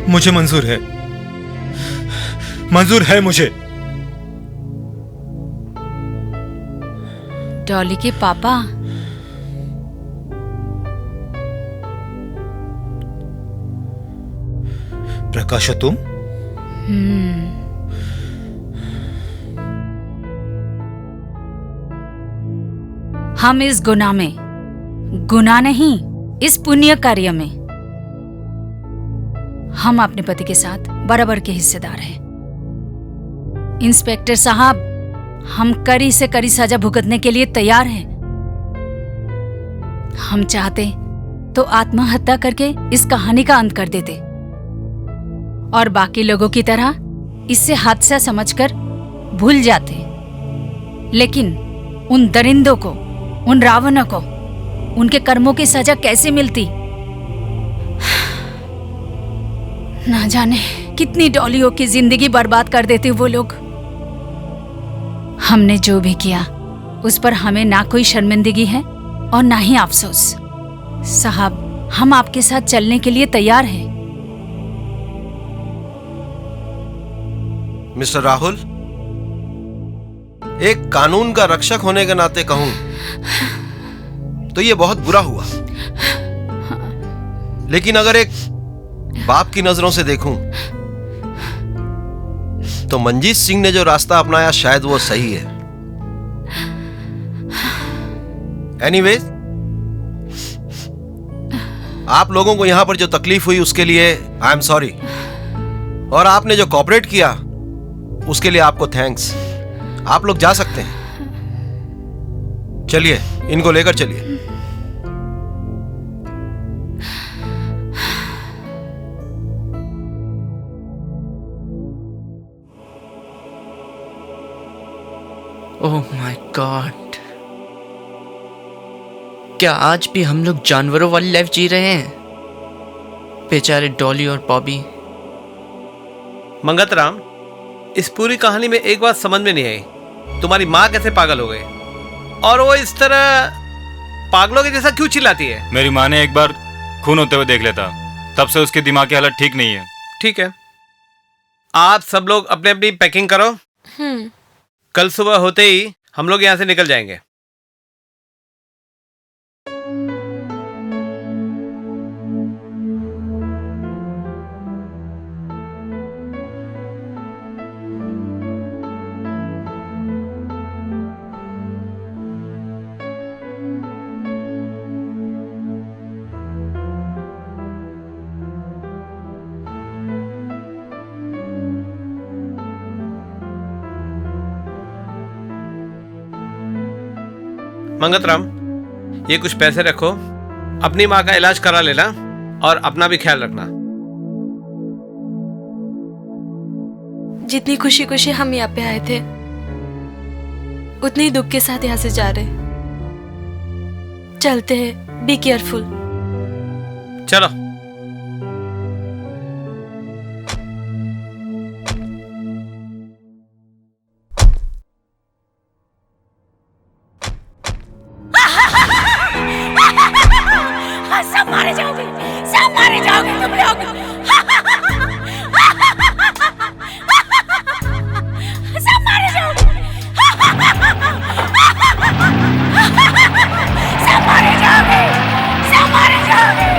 मुझे मंजूर है, मंजूर है मुझे।
डॉली के पापा,
प्रकाशो तुम?
हम इस गुनाह में, गुनाह नहीं, इस पुण्य कार्य में हम अपने पति के साथ बराबर के हिस्सेदार हैं। इंस्पेक्टर साहब, हम कड़ी से कड़ी सजा भुगतने के लिए तैयार हैं। हम चाहते तो आत्महत्या करके इस कहानी का अंत कर देते और बाकी लोगों की तरह इससे हादसा समझकर भूल जाते। लेकिन उन दरिंदों को, उन रावणों को उनके कर्मों की सजा कैसे मिलती? ना जाने कितनी डॉलियों की जिंदगी बर्बाद कर देते वो लोग। हमने जो भी किया उस पर हमें ना कोई शर्मिंदगी है और ना ही अफसोस। साहब, हम आपके साथ चलने के लिए तैयार हैं।
मिस्टर राहुल, एक कानून का रक्षक होने के नाते कहूं तो ये बहुत बुरा हुआ, लेकिन अगर एक बाप की नजरों से देखूं तो मंजीत सिंह ने जो रास्ता अपनाया शायद वो सही है। एनीवेज, आप लोगों को यहां पर जो तकलीफ हुई उसके लिए आई एम सॉरी, और आपने जो कोऑपरेट किया उसके लिए आपको थैंक्स। आप लोग जा सकते हैं। चलिए, इनको लेकर चलिए।
ओह माय गॉड, क्या आज भी हम लोग जानवरों वाली लाइफ जी रहे हैं? बेचारे डॉली और बॉबी।
मंगतराम, इस पूरी कहानी में एक बात समझ में नहीं आई, तुम्हारी माँ कैसे पागल हो गई और वो इस तरह पागलों के जैसा क्यों चिल्लाती है?
मेरी माँ ने एक बार खून होते हुए देख लेता, तब से उसकी दिमाग की हालत ठीक नहीं है।
ठीक है, आप सब लोग अपने अपनी पैकिंग करो। कल सुबह होते ही हम लोग यहाँ से निकल जाएंगे। मंगतराम, ये कुछ पैसे रखो, अपनी माँ का इलाज करा लेना और अपना भी ख्याल रखना।
जितनी खुशी खुशी हम यहाँ पे आए थे, उतनी दुख के साथ यहाँ से जा रहे। चलते हैं, बी केयरफुल।
चलो।
सब मारे जाओगे, सब मारे जाओगे तुम लोग। सब मारे जाओगे, सब मारे जाओगे, सब मारे जाओगे।